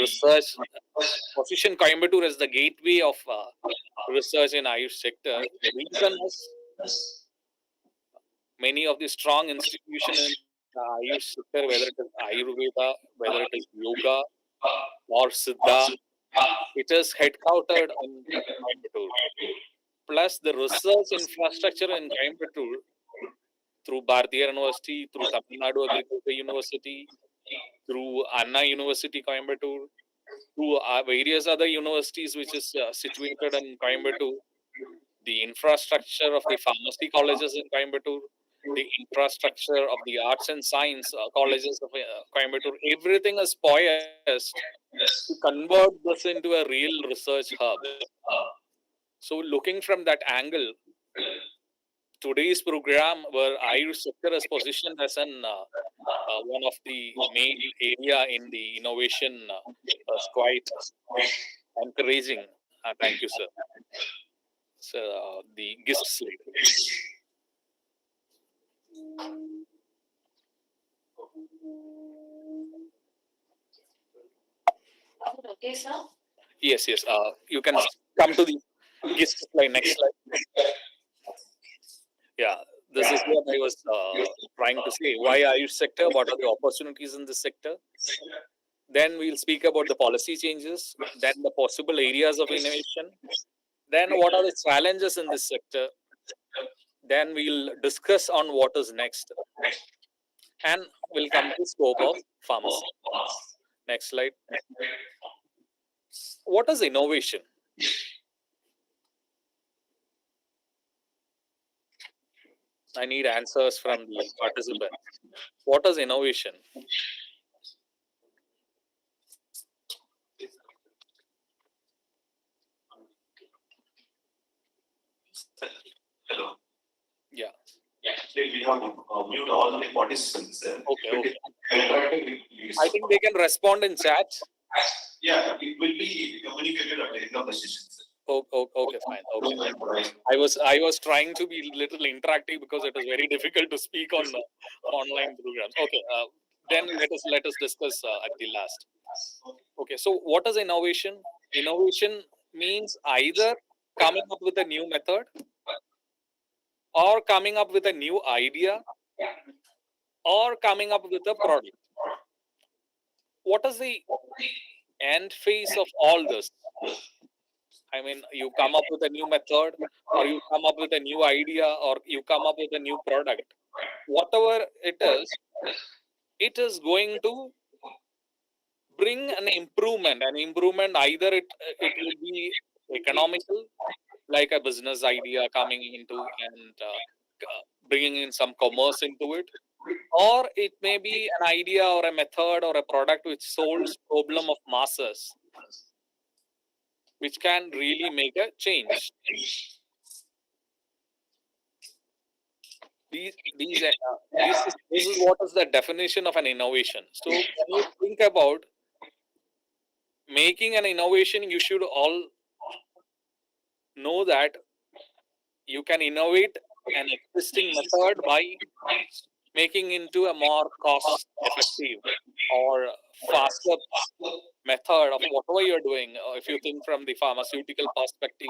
research, position Coimbatore as the gateway of research in Ayush sector. The reason is many of the strong institutions in the Ayush sector, whether it is Ayurveda, whether it is yoga or Siddha, it is headquartered in Coimbatore. Plus, the research infrastructure in Coimbatore through Bharatiya University, through Tamil Nadu Agriculture University, through Anna University Coimbatore, through various other universities which is situated in Coimbatore, the infrastructure of the pharmacy colleges in Coimbatore, the infrastructure of the arts and science colleges of Coimbatore, everything is poised to convert this into a real research hub. So, looking from that angle, today's program, where Ayush sector is positioned as one of the main area in the innovation, is quite encouraging. Thank you, sir. So, the guest slide. Okay, sir. Yes, yes. You can come to the guest slide. Next slide. Yeah, this is what I was trying to say. Why Ayush sector? What are the opportunities in this sector? Then we'll speak about the policy changes. Then the possible areas of innovation. Then what are the challenges in this sector? Then we'll discuss on what is next. And we'll come to scope of pharmacy. Next slide. What is innovation? I need answers from the participants. What is innovation? Hello. Yeah. Actually, we have mute all the participants. Okay. I think they can respond in chat. Yeah, it will be communicated at the end of the session. Okay, fine. Okay. I was trying to be little interactive because it is very difficult to speak on online programs. Okay. Then let us discuss at the last. Okay. So what is innovation? Innovation means either coming up with a new method, or coming up with a new idea, or coming up with a product. What is the end phase of all this? I mean, you come up with a new method, or you come up with a new idea, or you come up with a new product. Whatever it is going to bring an improvement. An improvement, either it will be economical, like a business idea coming into and bringing in some commerce into it, or it may be an idea or a method or a product which solves problem of masses, which can really make a change. This is what is the definition of an innovation. So when you think about making an innovation, you should all know that you can innovate an existing method by making into a more cost effective or faster method of whatever you're doing. If you think from the pharmaceutical perspective,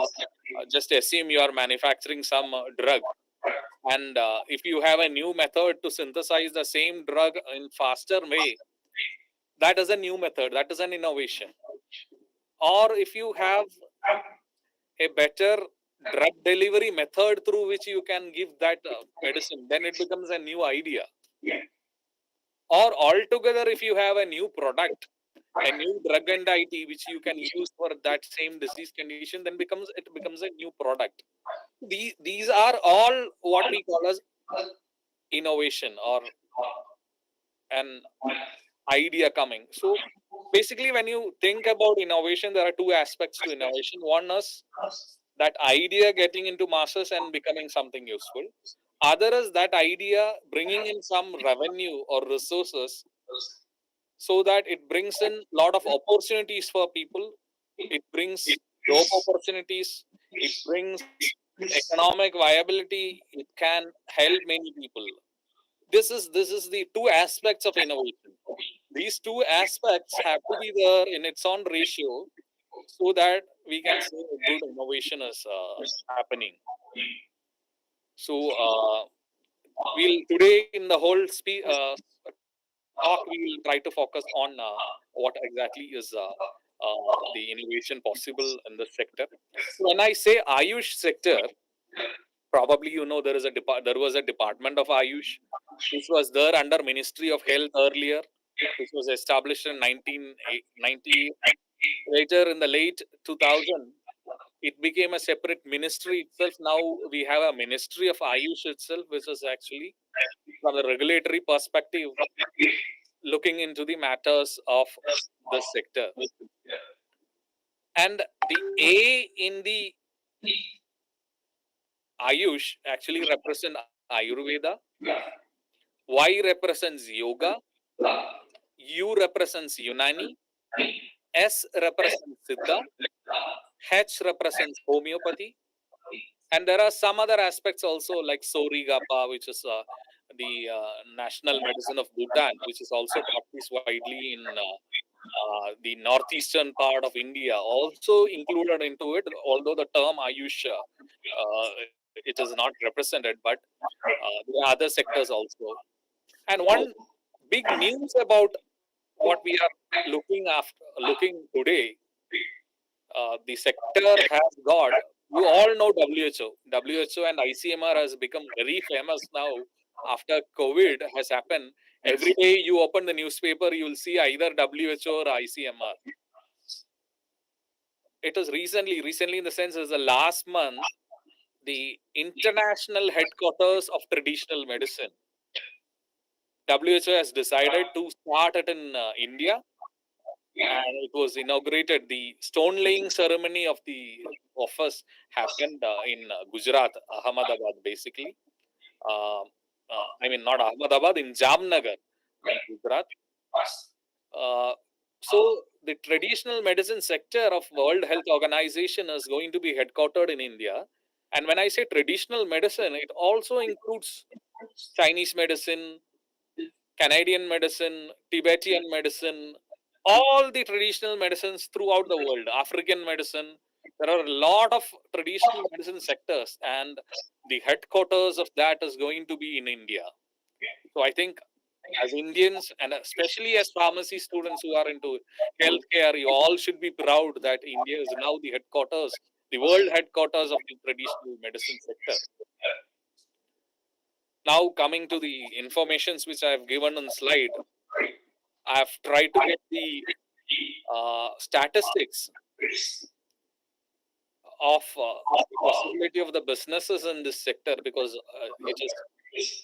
just assume you are manufacturing some drug, and if you have a new method to synthesize the same drug in faster way, that is a new method, that is an innovation. Or if you have a better drug delivery method through which you can give that medicine, then it becomes a new idea. Or altogether, if you have a new product, a new drug and IT which you can use for that same disease condition, then it becomes a new product. These are all what we call as innovation or an idea coming. So basically, when you think about innovation, there are two aspects to innovation. One is that idea getting into masses and becoming something useful. Other is that idea bringing in some revenue or resources so that it brings in a lot of opportunities for people. It brings job opportunities. It brings economic viability. It can help many people. This is the two aspects of innovation. these two aspects have to be there in its own ratio so that we can say a good innovation is happening. So we'll today in the whole talk we'll try to focus on what exactly is the innovation possible in this sector. When I say Ayush sector, probably you know there is there was a department of Ayush which was there under Ministry of Health earlier, which was established in 1990. Later in the late 2000, it became a separate ministry itself. Now we have a Ministry of Ayush itself, which is actually from the regulatory perspective looking into the matters of the sector. And the A in the Ayush actually represents Ayurveda, Y represents Yoga, U represents Unani, S represents Siddha, H represents homeopathy, and there are some other aspects also like Sorigapa, which is the national medicine of Bhutan, which is also practiced widely in the northeastern part of India, also included into it. Although the term Ayush, it is not represented, but there are other sectors also. And one big news about what we are looking today, the sector has got. You all know WHO. WHO and ICMR has become very famous now after COVID has happened. Every day you open the newspaper, you will see either WHO or ICMR. It was recently in the sense as the last month, the international headquarters of traditional medicine. WHO has decided to start it in India, and it was inaugurated. The stone laying ceremony of the office happened in Gujarat, Ahmedabad, basically. I mean, not Ahmedabad, in Jamnagar, in Gujarat. So the traditional medicine sector of World Health Organization is going to be headquartered in India. And when I say traditional medicine, it also includes Chinese medicine, Canadian medicine, Tibetan medicine, all the traditional medicines throughout the world, African medicine. There are a lot of traditional medicine sectors, and the headquarters of that is going to be in India. So I think as Indians, and especially as pharmacy students who are into healthcare, you all should be proud that India is now the headquarters, the world headquarters of the traditional medicine sector. Now coming to the informations which I have given on slide, I have tried to get the statistics of the possibility of the businesses in this sector, because it is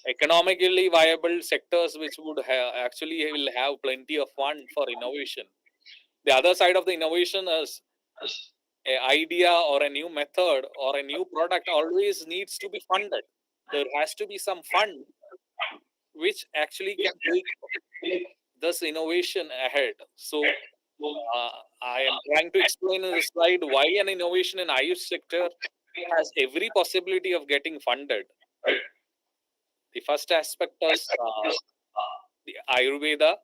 economically viable sectors which would actually will have plenty of fund for innovation. The other side of the innovation is an idea or a new method or a new product always needs to be funded. There has to be some fund which actually can take this innovation ahead. So I am trying to explain in this slide why an innovation in Ayush sector has every possibility of getting funded. The first aspect is the Ayurveda.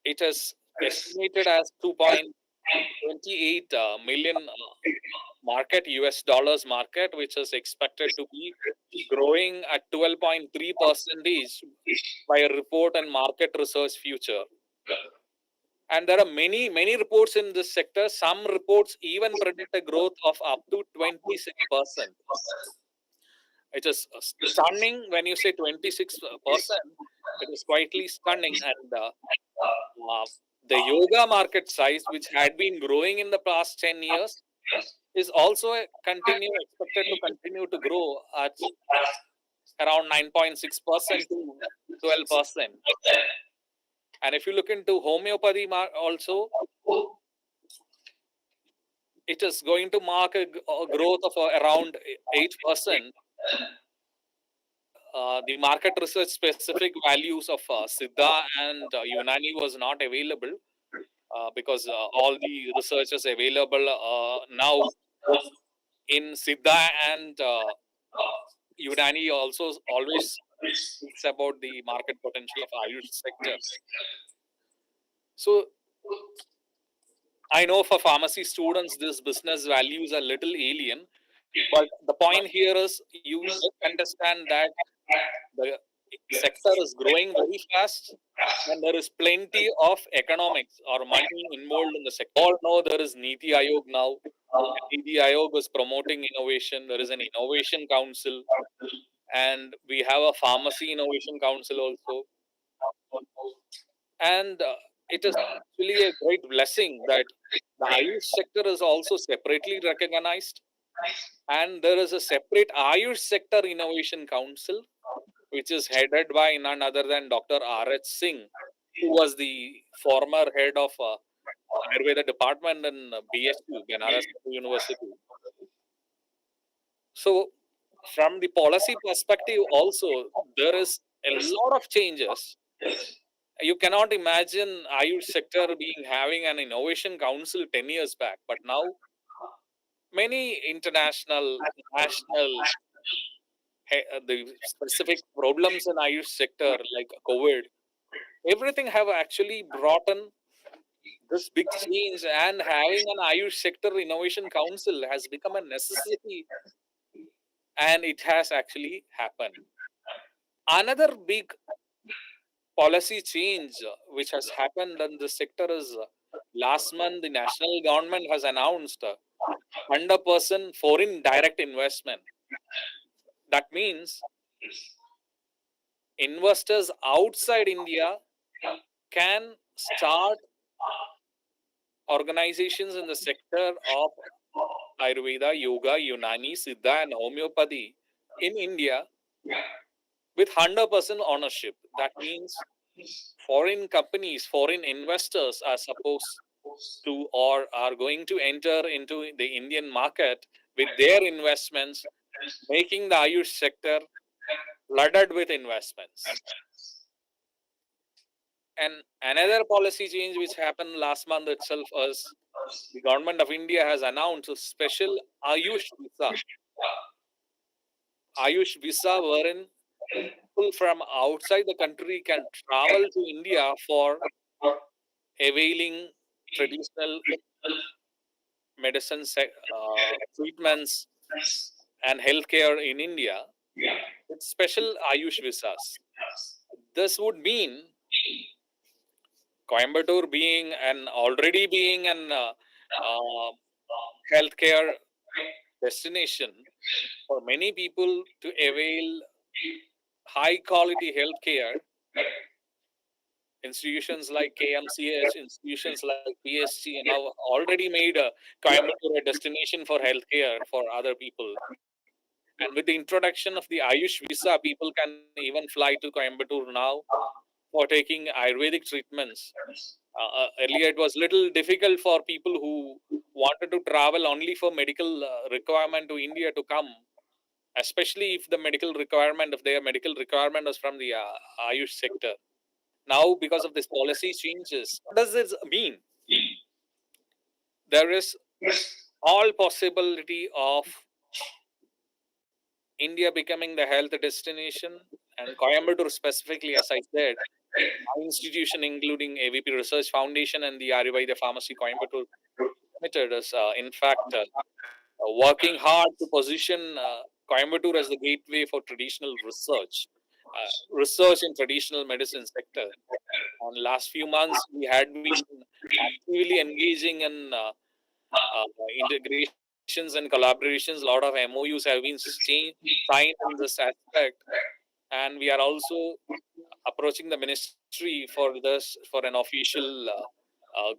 It is estimated as 2.28 million market, US dollars market, which is expected to be growing at 12.3% by a report and market research future. And there are many reports in this sector. Some reports even predict a growth of up to 26%. It is stunning when you say 26%. It is quietly stunning. And the yoga market size, which had been growing in the past 10 years, is also expected to continue to grow at around 9.6% to 12%. And if you look into homeopathy also, it is going to mark a growth of around 8%. The market research specific values of Siddha and Unani was not available because all the research is available now in Siddha and Unani also always speaks about the market potential of Ayush sector. So I know for pharmacy students, this business values are little alien, but the point here is you must understand that the sector is growing very fast and there is plenty of economics or money involved in the sector. All know there is Niti Ayog now. Niti Ayog is promoting innovation. There is an innovation council, and we have a pharmacy innovation council also. And it is actually a great blessing that the Ayush sector is also separately recognized, and there is a separate Ayush sector innovation council which is headed by none other than Dr. R.H. Singh, who was the former head of Ayurveda department in BSU, Banaras University. So, from the policy perspective, also there is a lot of changes. You cannot imagine Ayush sector being having an innovation council 10 years back, but now many international, national, the specific problems in Ayush sector like COVID, everything have actually brought in this big change, and having an Ayush sector innovation council has become a necessity, and it has actually happened. Another big policy change which has happened in the sector is last month the national government has announced 100% foreign direct investment. That means investors outside India can start organizations in the sector of Ayurveda, Yoga, Unani, Siddha, and Homeopathy in India with 100% ownership. That means foreign companies, foreign investors are supposed to or are going to enter into the Indian market with their investments, making the Ayush sector flooded with investments. And another policy change which happened last month itself is the government of India has announced a special Ayush visa. Ayush visa wherein people from outside the country can travel to India for availing traditional medicine treatments and healthcare in India with special Ayush visas. This would mean Coimbatore being an healthcare destination for many people to avail high quality healthcare. Institutions like KMCH, institutions like PSG have already made Coimbatore a destination for healthcare for other people. And with the introduction of the Ayush visa, people can even fly to Coimbatore now for taking Ayurvedic treatments. Earlier, it was little difficult for people who wanted to travel only for medical requirement to India to come, especially if the medical requirement, if their medical requirement was from the Ayush sector. Now, because of this policy changes, what does this mean? There is all possibility of India becoming the health destination, and Coimbatore specifically, as I said, my institution, including AVP Research Foundation and the Ayurveda Pharmacy Coimbatore Limited, is in fact working hard to position Coimbatore as the gateway for traditional research in traditional medicine sector. On last few months, we had been actively engaging in integrations and collaborations. A lot of MOUs have been signed in this aspect, and we are also approaching the ministry for this for an official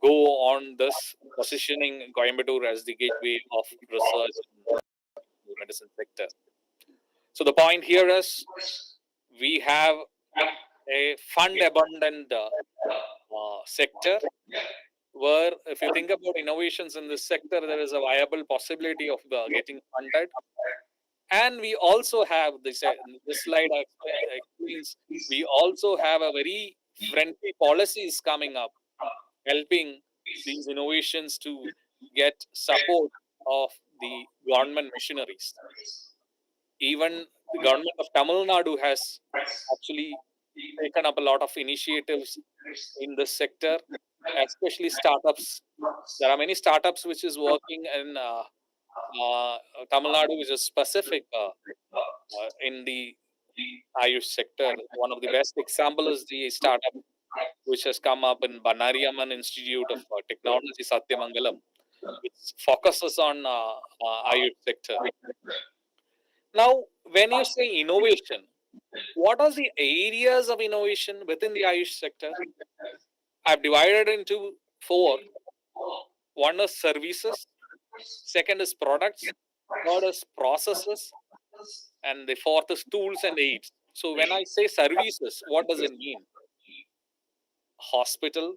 go on this positioning Coimbatore as the gateway of research in the medicine sector. So the point here is we have a fund abundant sector where if you think about innovations in this sector, there is a viable possibility of getting funded. And we also have this slide explains we also have a very friendly policies coming up helping these innovations to get support of the government missionaries. Even the government of Tamil Nadu has actually taken up a lot of initiatives in this sector, especially startups. There are many startups which is working in Tamil Nadu, which is specific in the Ayush sector. One of the best example is the startup which has come up in Banariaman Institute of Technology, Satyamangalam, which focuses on Ayush sector. Now, when you say innovation, what are the areas of innovation within the Ayush sector? I've divided into four. One is services, second is products, third is processes, and the fourth is tools and aids. So when I say services, what does it mean? Hospital,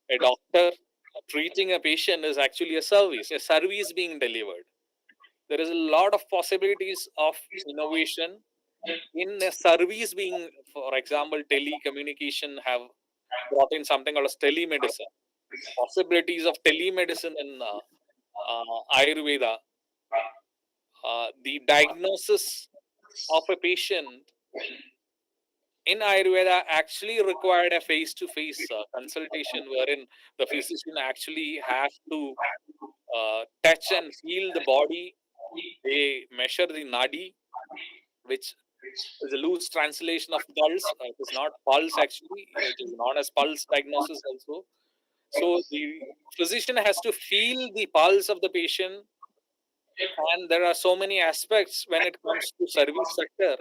a doctor treating a patient is actually a service being delivered. There is a lot of possibilities of innovation in a service being, for example, telecommunication have brought in something called as telemedicine. Possibilities of telemedicine in Ayurveda, the diagnosis of a patient in Ayurveda actually required a face-to-face consultation, wherein the physician actually has to touch and feel the body. They measure the nadi, which is a loose translation of pulse. It is not pulse actually. It is known as pulse diagnosis also. So the physician has to feel the pulse of the patient, and there are so many aspects when it comes to service sector,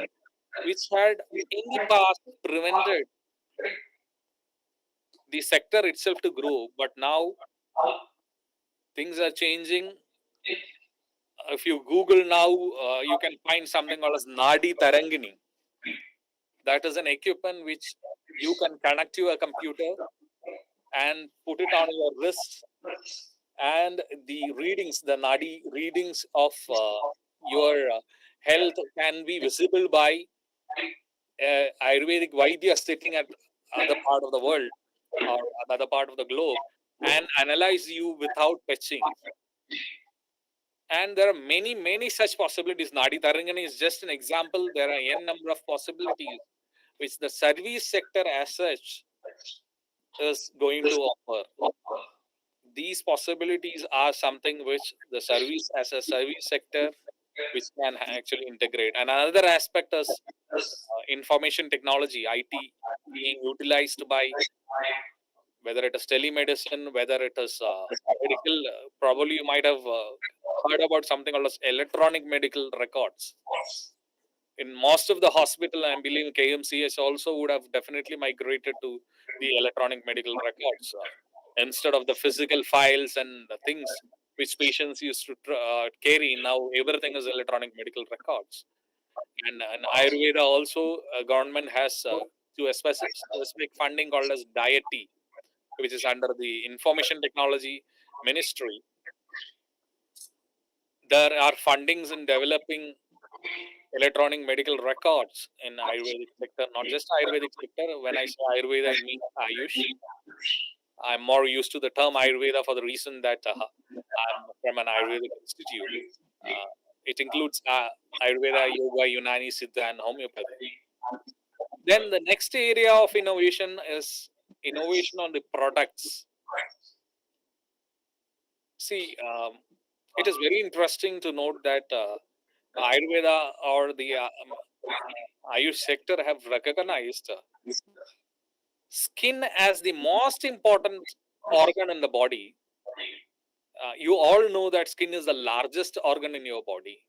which had in the past prevented the sector itself to grow. But now things are changing. If you Google now, you can find something called as Nadi Tarangini. That is an equipment which you can connect to a computer and put it on your wrist, and the readings, the Nadi readings of your health can be visible by Ayurvedic Vaidya sitting at other part of the world or another part of the globe and analyze you without touching. And there are many, many such possibilities. Nadi Tarangani is just an example. There are n number of possibilities which the service sector as such is going to offer. These possibilities are something which the service as a service sector which can actually integrate. And another aspect is information technology, IT, being utilized by whether it is telemedicine, whether it is medical. Probably you might have heard about something called as electronic medical records. In most of the hospital, I believe KMCH also would have definitely migrated to the electronic medical records instead of the physical files and the things which patients used to carry. Now everything is electronic medical records. And Ayurveda also, government has to a specific funding called as Diety, which is under the Information Technology Ministry. There are fundings in developing electronic medical records in Ayurvedic sector, not just Ayurvedic sector. When I say Ayurveda, I mean Ayush. I'm more used to the term Ayurveda for the reason that I'm from an Ayurvedic institute. It includes Ayurveda, Yoga, Unani, Siddha, and Homeopathy. Then the next area of innovation is innovation on the products. See, it is very interesting to note that Ayurveda or the Ayush sector have recognized skin as the most important organ in the body. You all know that skin is the largest organ in your body,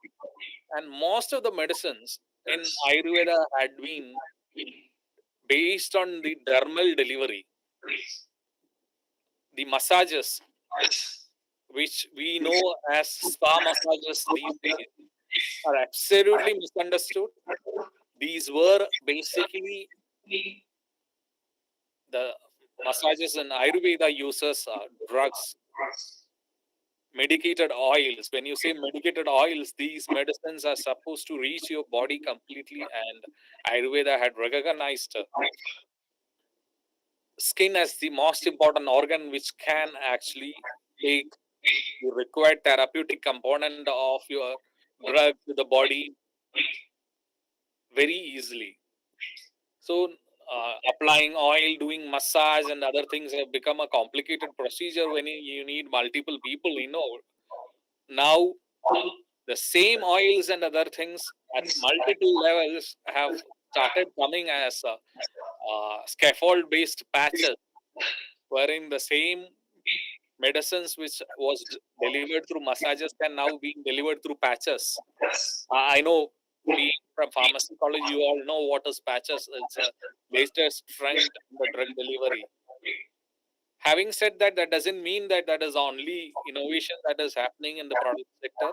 and most of the medicines in Ayurveda had been based on the dermal delivery, the massages, which we know as spa massages these days, are absolutely misunderstood. These were basically the massages in Ayurveda uses drugs, medicated oils. When you say medicated oils, these medicines are supposed to reach your body completely, and Ayurveda had recognized skin as the most important organ which can actually take the required therapeutic component of your drug to the body very easily. So, applying oil, doing massage, and other things have become a complicated procedure when you need multiple people. Now the same oils and other things at multiple levels have started coming as scaffold based patches, wherein the same medicines which was delivered through massages can now be delivered through patches. I know, being from pharmacy college, you all know what is patches. It's a latest trend in the drug delivery. Having said that, that doesn't mean that that is only innovation that is happening in the product sector.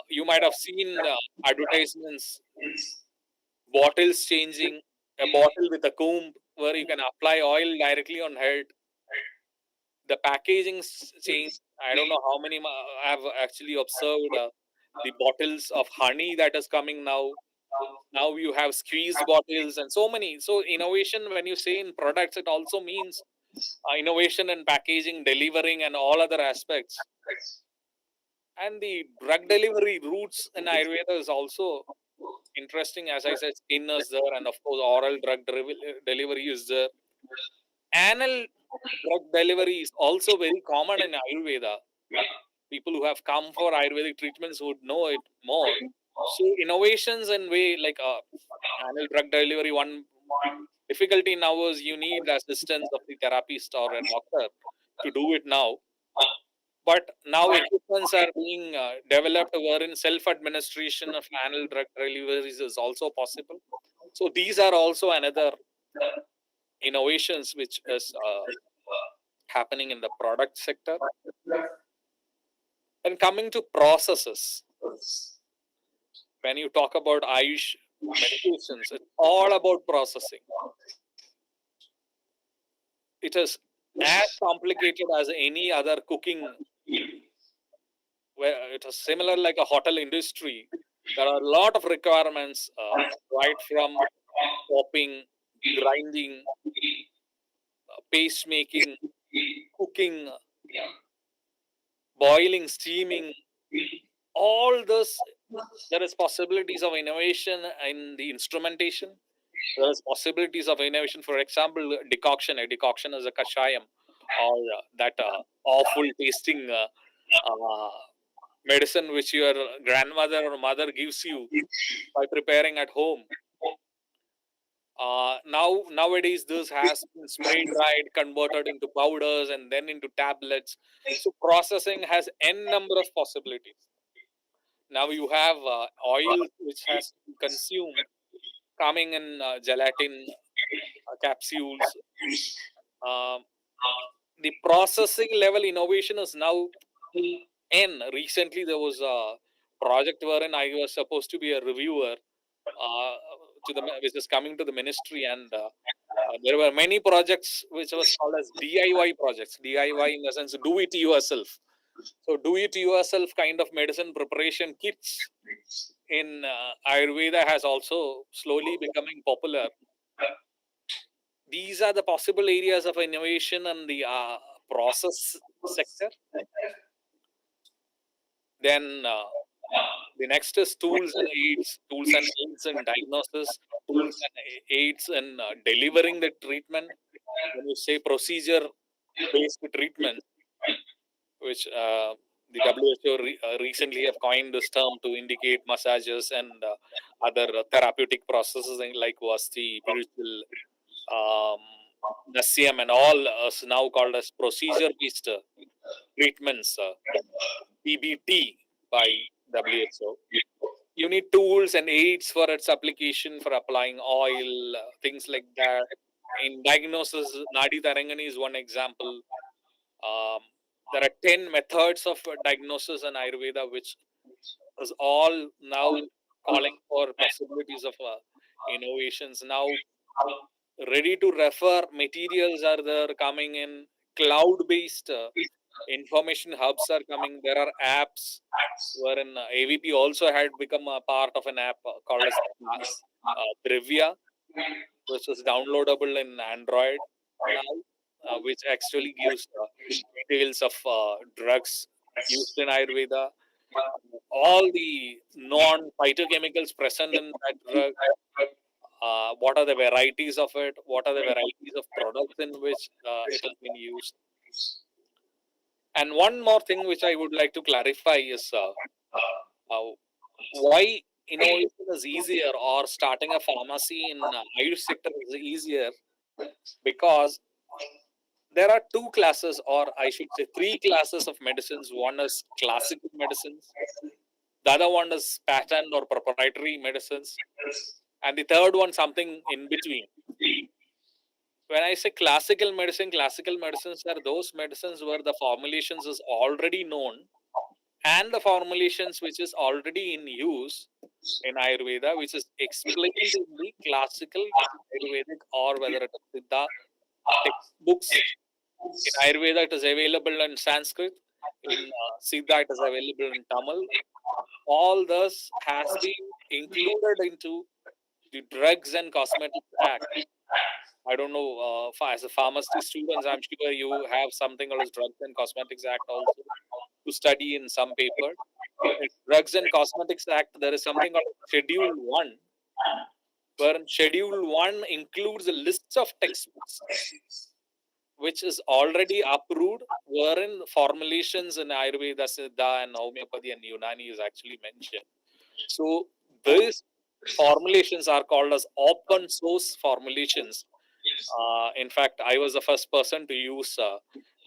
You might have seen advertisements, bottles changing, a bottle with a comb where you can apply oil directly on head. The packaging change. I don't know how many I've actually observed the bottles of honey that is coming now. Now you have squeeze bottles and so many. So innovation, when you say in products, it also means innovation in packaging, delivering, and all other aspects. And the drug delivery routes in Ayurveda is also interesting. As I said, skin is there, and of course, oral drug delivery is there. Anal drug delivery is also very common in Ayurveda. People who have come for Ayurvedic treatments would know it more. So innovations in way like anal drug delivery. One difficulty now is you need the assistance of the therapist or a doctor to do it now. But now equipments are being developed wherein self-administration of anal drug deliveries is also possible. So these are also another innovations which is happening in the product sector. And coming to processes, when you talk about Ayush medications, it's all about processing. It is as complicated as any other cooking, where it is similar like a hotel industry. There are a lot of requirements, right from chopping, grinding, paste making, cooking, boiling, steaming. All this, there is possibilities of innovation in the instrumentation. There is possibilities of innovation. For example, decoction. A decoction is a kashayam, or that awful tasting medicine which your grandmother or mother gives you by preparing at home. Nowadays this has been spray dried, converted into powders, and then into tablets. So processing has n number of possibilities. Now you have oil which has to be consumed, coming in gelatin capsules. Um, the processing level innovation is now in. Recently there was a project wherein I was supposed to be a reviewer which is coming to the ministry, and there were many projects which was called as DIY projects. DIY in the sense do it yourself. So do it yourself kind of medicine preparation kits in Ayurveda has also slowly becoming popular. These are the possible areas of innovation in the process sector. Then the next is tools and aids in diagnosis, tools and aids in delivering the treatment. When you say procedure-based treatment, which the WHO recently have coined this term to indicate massages and other therapeutic processes like Vasti, Pirchil, um, Nasyam, and all is now called as procedure-based treatments, PBT by WHO. You need tools and aids for its application, for applying oil, things like that. In diagnosis, Nadi Tarangani is one example. Um, there are 10 methods of diagnosis in Ayurveda, which is all now calling for possibilities of innovations. Now, ready to refer materials are there coming in, cloud based information hubs are coming. There are apps wherein AVP also had become a part of an app called as Brivia, which is downloadable in Android now, which actually gives details of drugs used in Ayurveda. all the non-phytochemicals present in that drug, what are the varieties of it, what are the varieties of products in which it has been used. And one more thing which I would like to clarify is why innovation is easier or starting a pharmacy in Ayush sector is easier, because there are two classes, or I should say three classes of medicines. One is classical medicines, the other one is patent or proprietary medicines, and the third one something in between. When I say classical medicines are those medicines where the formulations is already known, and the formulations which is already in use in Ayurveda, which is explained in the classical Ayurvedic or whether it is Siddha textbooks. In Ayurveda, it is available in Sanskrit. In Siddha, it is available in Tamil. All this has been included into the Drugs and Cosmetics Act. I don't know, as a pharmacy students, I'm sure you have something called as Drugs and Cosmetics Act also to study in some paper. In Drugs and Cosmetics Act, there is something called Schedule 1, where Schedule 1 includes a list of textbooks which is already approved, wherein formulations in Ayurveda, Siddha, and Homeopathy and Unani is actually mentioned. So these formulations are called as open source formulations. In fact, I was the first person to use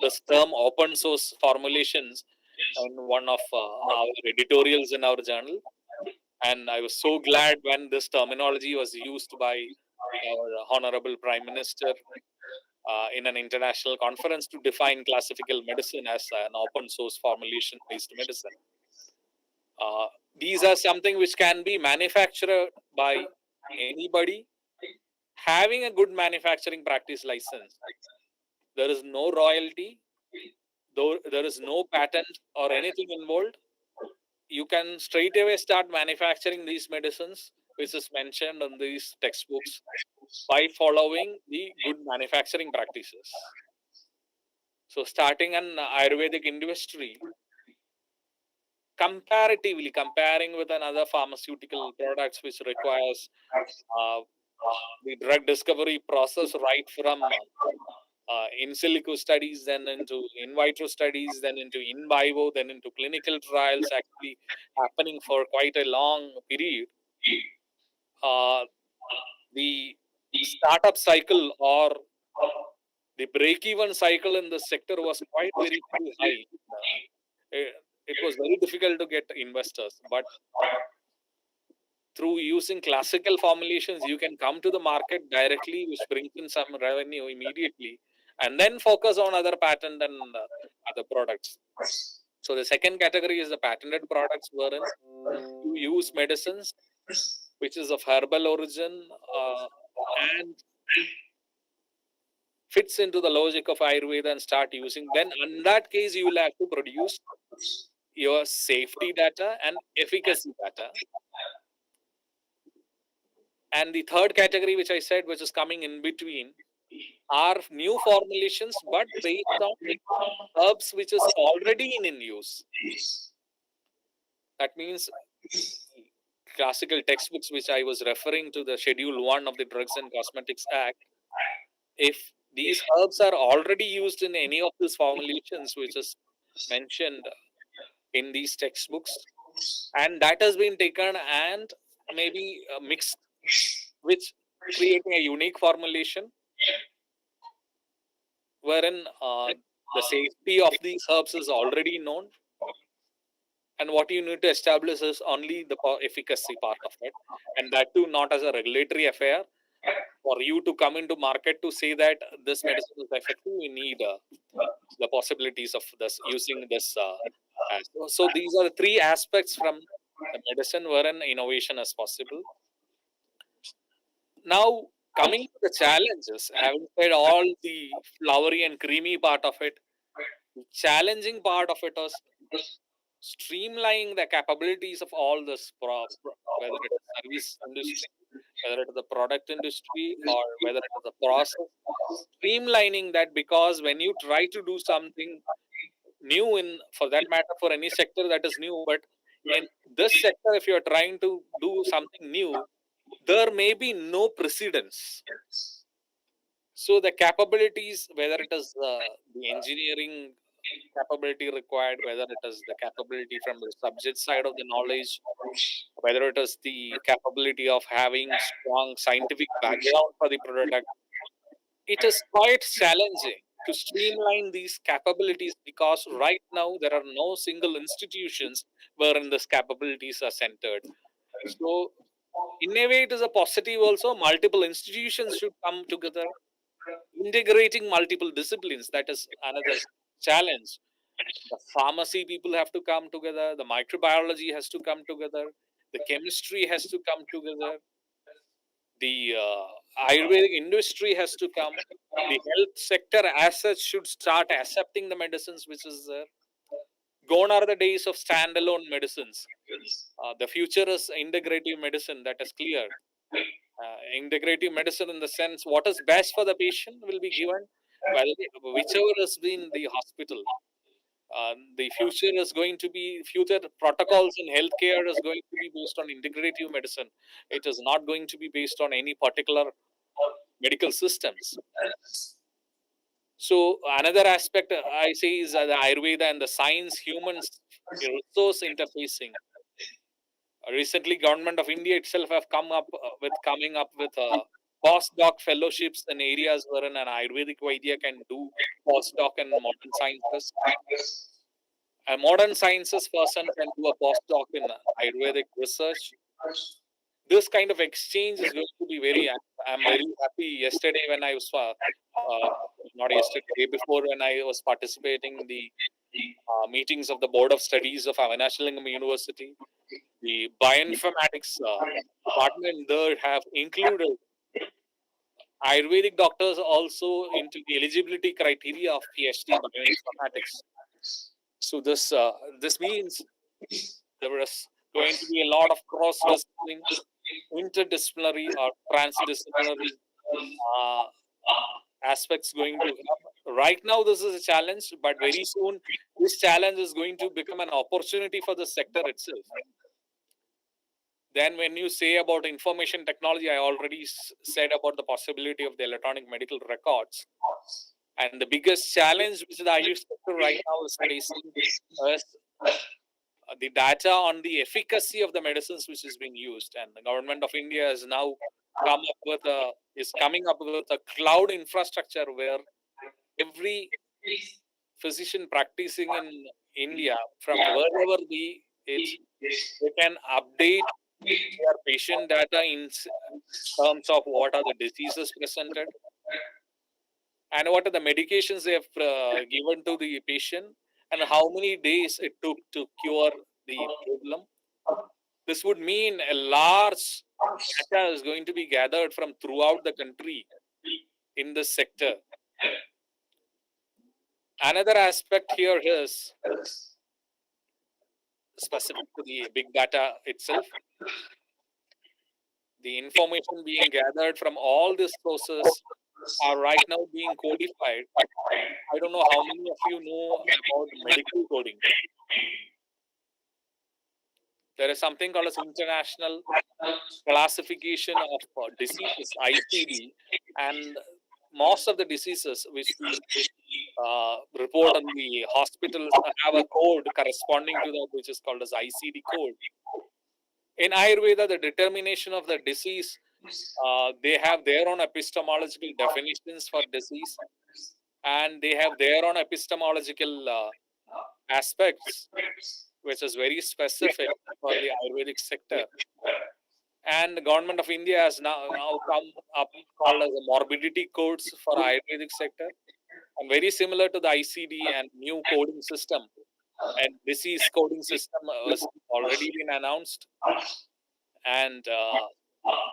this term open source formulations in one of our editorials in our journal. And I was so glad when this terminology was used by our Honorable Prime Minister in an international conference to define classical medicine as an open source formulation based medicine. These are something which can be manufactured by anybody having a good manufacturing practice license. There is no royalty, though there is no patent or anything involved. You can straight away start manufacturing these medicines, which is mentioned in these textbooks, by following the good manufacturing practices. So, starting an Ayurvedic industry, comparatively comparing with another pharmaceutical products which requires uh, the drug discovery process right from in silico studies, then into in vitro studies, then into in vivo, then into clinical trials actually happening for quite a long period. Uh, the startup cycle or the break-even cycle in the sector was quite very high. It was very difficult to get investors, but through using classical formulations, you can come to the market directly, which brings in some revenue immediately, and then focus on other patent and other products. So the second category is the patented products, wherein you use medicines which is of herbal origin and fits into the logic of Ayurveda and start using. Then in that case, you will have to produce your safety data and efficacy data. And the third category, which I said, which is coming in between, are new formulations but based on herbs which is already in use. That means classical textbooks which I was referring to, the Schedule 1 of the Drugs and Cosmetics Act, if these herbs are already used in any of these formulations which is mentioned in these textbooks, and that has been taken and maybe mixed, which creating a unique formulation wherein the safety of these herbs is already known, and what you need to establish is only the efficacy part of it, and that too not as a regulatory affair. For you to come into market to say that this medicine is effective, we need the possibilities of this using this. So these are the three aspects from the medicine wherein innovation is possible. Now, coming to the challenges, having said all the flowery and creamy part of it, the challenging part of it was streamlining the capabilities of all this, whether it is service industry, whether it is the product industry, or whether it is the process. Streamlining that, because when you try to do something new in, for that matter, for any sector that is new. But in this sector, if you are trying to do something new, there may be no precedence. So the capabilities, whether it is the engineering capability required, whether it is the capability from the subject side of the knowledge, whether it is the capability of having strong scientific background for the product, it is quite challenging to streamline these capabilities, because right now there are no single institutions wherein these capabilities are centered. So in a way it is a positive also. Multiple institutions should come together, integrating multiple disciplines. That is another challenge. The pharmacy people have to come together, the microbiology has to come together, the chemistry has to come together, the Ayurvedic industry has to come, the health sector as such should start accepting the medicines which is there. Gone are the days of standalone medicines. The future is integrative medicine, that is clear. Integrative medicine in the sense what is best for the patient will be given, well, whichever has been the hospital. The future is going to be, future protocols in healthcare is going to be based on integrative medicine. It is not going to be based on any particular medical systems. So another aspect I say is the Ayurveda and the science humans resource interfacing. Recently, Government of India itself have come up with coming up with postdoc fellowships in areas wherein an Ayurvedic Vaidya can do postdoc in modern sciences. A modern sciences person can do a postdoc in Ayurvedic research. This kind of exchange is going to be very. I'm very happy. Yesterday, when I was not yesterday, day before, when I was participating in the meetings of the Board of Studies of Avinashalingam University, the bioinformatics department there have included Ayurvedic doctors also into the eligibility criteria of PhD bioinformatics. So this means there is going to be a lot of cross-disciplinary, interdisciplinary, or transdisciplinary uh, aspects going to happen. Right now, this is a challenge, but very soon, this challenge is going to become an opportunity for the sector itself. Then, when you say about information technology, I already said about the possibility of the electronic medical records. And the biggest challenge which the Ayush sector right now is facing is the data on the efficacy of the medicines which is being used. And the government of India has now coming up with a cloud infrastructure where every physician practicing in India, from wherever they can update their patient data in terms of what are the diseases presented and what are the medications they have given to the patient and how many days it took to cure the problem. This would mean a large data is going to be gathered from throughout the country in this sector. Another aspect here is specific to the big data itself. The information being gathered from all these sources are right now being codified. I don't know how many of you know about medical coding. There is something called as International Classification of Diseases, ICD, and most of the diseases which we report in the hospitals have a code corresponding to that, which is called as ICD code. In Ayurveda, the determination of the disease, they have their own epistemological definitions for disease, and they have their own epistemological aspects, which is very specific for the Ayurvedic sector. And the government of India has now come up called as a morbidity codes for Ayurvedic sector, and very similar to the ICD and new coding system. And disease coding system was already been announced, and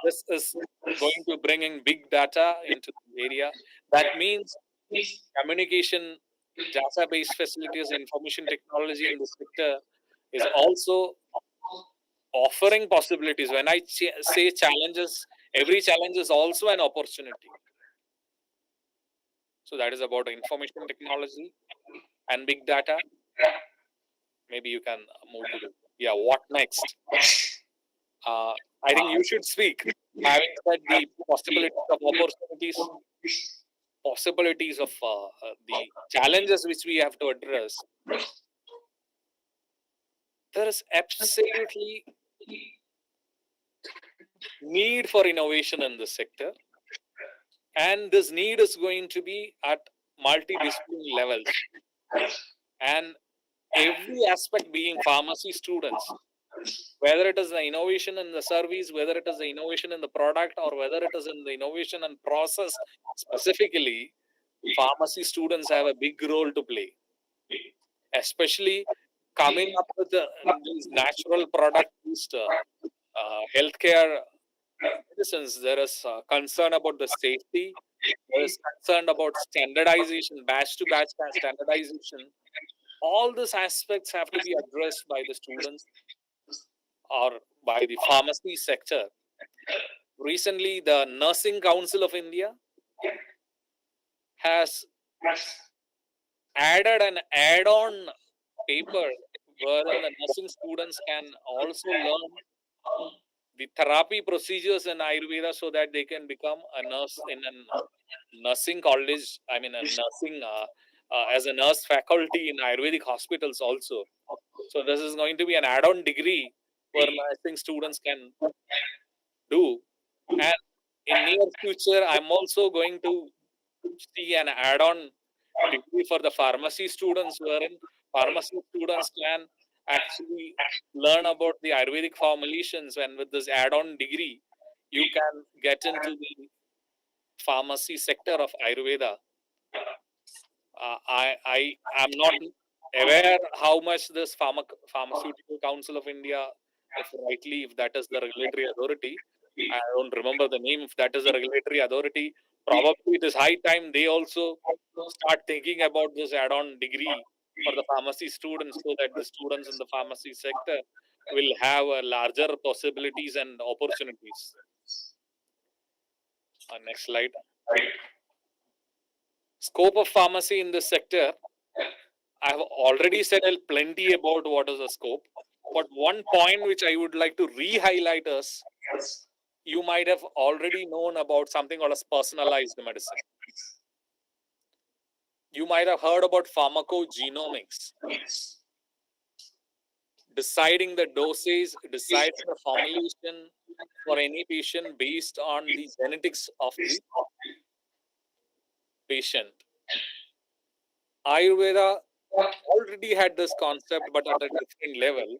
this is going to bring in big data into the area. That means communication, database facilities, information technology in the sector is also offering possibilities. When I say challenges, every challenge is also an opportunity. So that is about information technology and big data. Maybe you can move to the, yeah, what next? I think you should speak. Having said the possibilities of opportunities, possibilities of the challenges which we have to address, there is absolutely need for innovation in this sector, and this need is going to be at multidisciplinary levels, and every aspect being pharmacy students, whether it is the innovation in the service, whether it is the innovation in the product, or whether it is in the innovation and process specifically, pharmacy students have a big role to play, especially coming up with these natural product based healthcare medicines. There is concern about the safety, there is concern about standardization, batch to batch standardization. All these aspects have to be addressed by the students or by the pharmacy sector. Recently, the Nursing Council of India has added an add-on paper wherein the nursing students can also learn the therapy procedures in Ayurveda so that they can become a nurse in a nursing college. I mean, a nursing as a nurse faculty in Ayurvedic hospitals also. So this is going to be an add-on degree where nursing students can do. And in near future, I'm also going to see an add-on degree for the pharmacy students, wherein pharmacy students can actually learn about the Ayurvedic formulations, and with this add-on degree, you can get into the pharmacy sector of Ayurveda. I am not aware how much this Pharmaceutical Council of India, if that is the regulatory authority. I don't remember the name. If that is the regulatory authority, probably it is high time they also start thinking about this add-on degree for the pharmacy students, so that the students in the pharmacy sector will have a larger possibilities and opportunities. Next slide. Scope of pharmacy in this sector. I have already said plenty about what is the scope, but one point which I would like to re-highlight is, you might have already known about something called as personalized medicine. You might have heard about pharmacogenomics, deciding the dosage, deciding the formulation for any patient based on the genetics of the patient. Ayurveda already had this concept, but at a different level.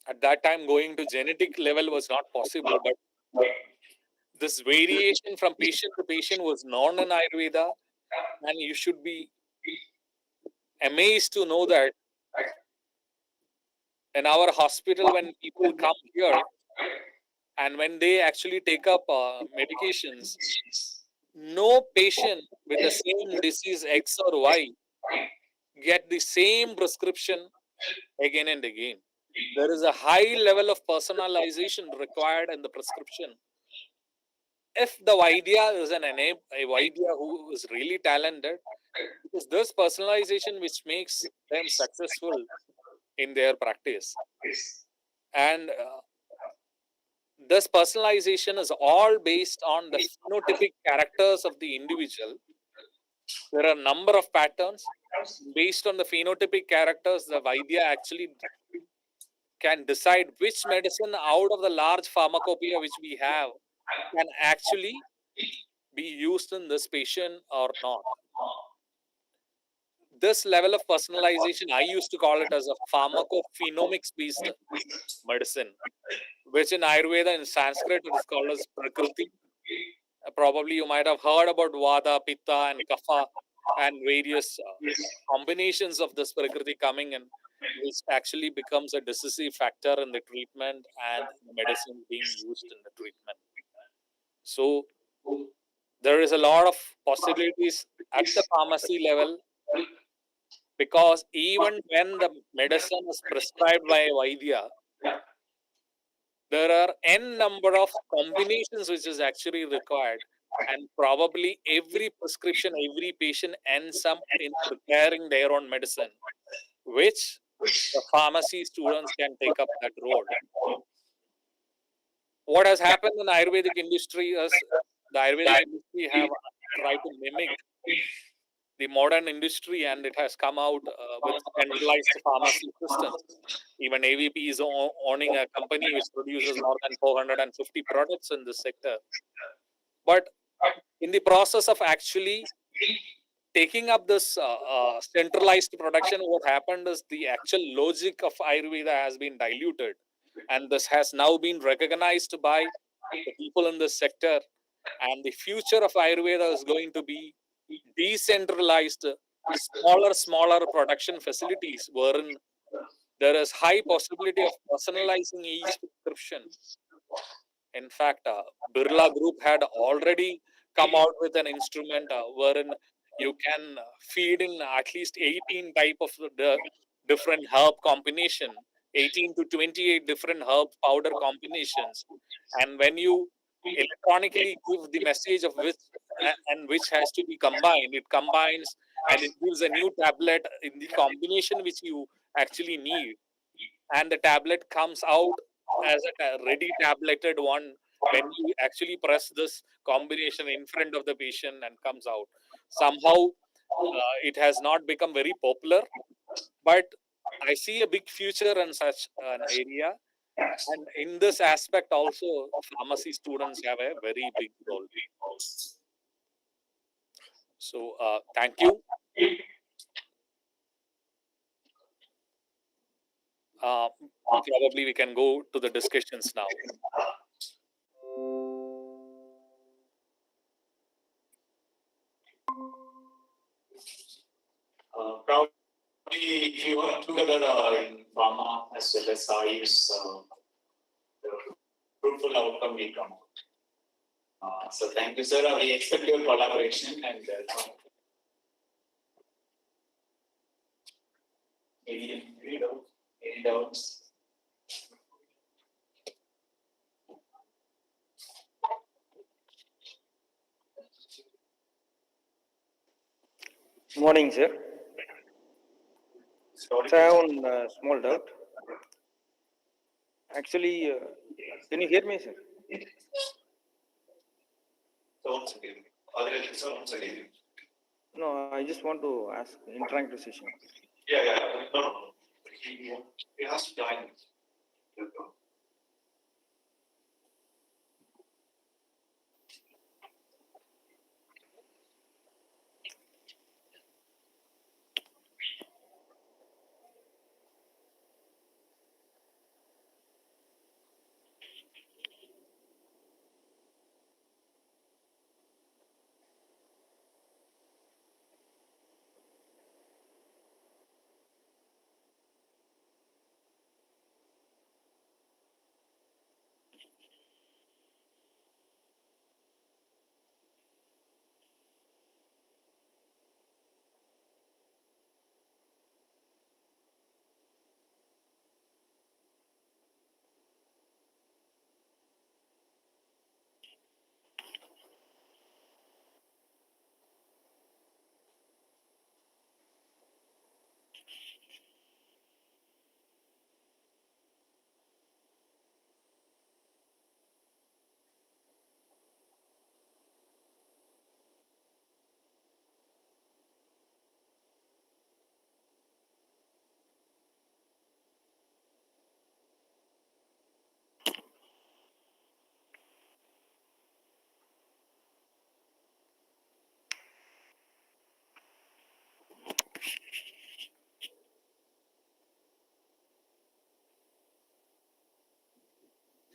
At that time, going to genetic level was not possible, but this variation from patient to patient was known in Ayurveda, and you should be amazed to know that in our hospital, when people come here and when they actually take up medications, no patient with the same disease X or Y get the same prescription again and again. There is a high level of personalization required in the prescription. If the Vaidya is a Vaidya who is really talented, it is this personalization which makes them successful in their practice. And this personalization is all based on the phenotypic characters of the individual. There are a number of patterns. Based on the phenotypic characters, the Vaidya actually can decide which medicine out of the large pharmacopoeia which we have can actually be used in this patient or not. This level of personalization, I used to call it as a pharmacophenomics based medicine, which in Ayurveda, in Sanskrit, it is called as Prakriti. Probably you might have heard about Vata, Pitta, and Kapha, and various combinations of this Prakriti coming in, which actually becomes a decisive factor in the treatment and the medicine being used in the treatment. So there is a lot of possibilities at the pharmacy level, because even when the medicine is prescribed by a Vaidya, there are n number of combinations which is actually required, and probably every prescription, every patient ends up in preparing their own medicine. which the pharmacy students can take up that role. What has happened in the Ayurvedic industry is the Ayurvedic industry have tried to mimic the modern industry, and it has come out with centralized pharmacy systems. Even AVP is owning a company which produces more than 450 products in this sector. But in the process of actually taking up this centralized production, what happened is the actual logic of Ayurveda has been diluted. And this has now been recognized by the people in this sector. And the future of Ayurveda is going to be decentralized, smaller production facilities wherein there is high possibility of personalizing each prescription. In fact, Birla Group had already come out with an instrument wherein you can feed in at least 18 type of the different herb combination, 18 to 28 different herb powder combinations, and when you electronically give the message of which and which has to be combined, it combines and it gives a new tablet in the combination which you actually need, and the tablet comes out as a ready tableted one when you actually press this combination in front of the patient and comes out. Somehow it has not become very popular, but I see a big future in such an area, and in this aspect also pharmacy students have a very big role. So thank you. Probably we can go to the discussions now. Probably, if you work together in pharma as well as science, the fruitful outcome will come out. So thank you, sir. We expect your collaboration and any doubts? Morning, sir. Sorry. So I have one small doubt. Actually, can you hear me, sir? So once again, other sir, once again. No, I just want to ask interactive session. Yeah. No. He has to join.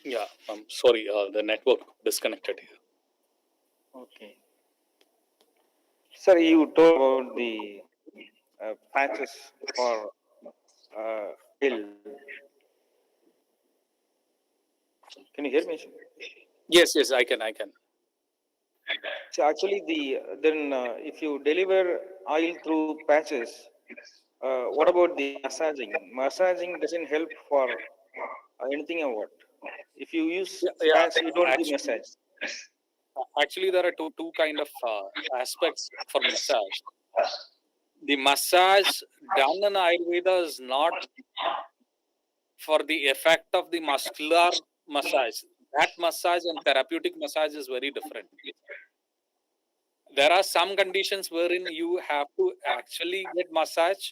Yeah, I'm sorry, the network disconnected here. Okay. Sir, you told about the patches for pill. Can you hear me, sir? Yes, I can. So actually, then if you deliver oil through patches, what about the massaging? Massaging doesn't help for anything or what? If you use Yeah. patch, you don't do Actually, massage. actually, there are two kind of aspects for massage. the massage done in Ayurveda is not for the effect of the muscular massage. That massage and therapeutic massage is very different. There are some conditions wherein you have to actually get massage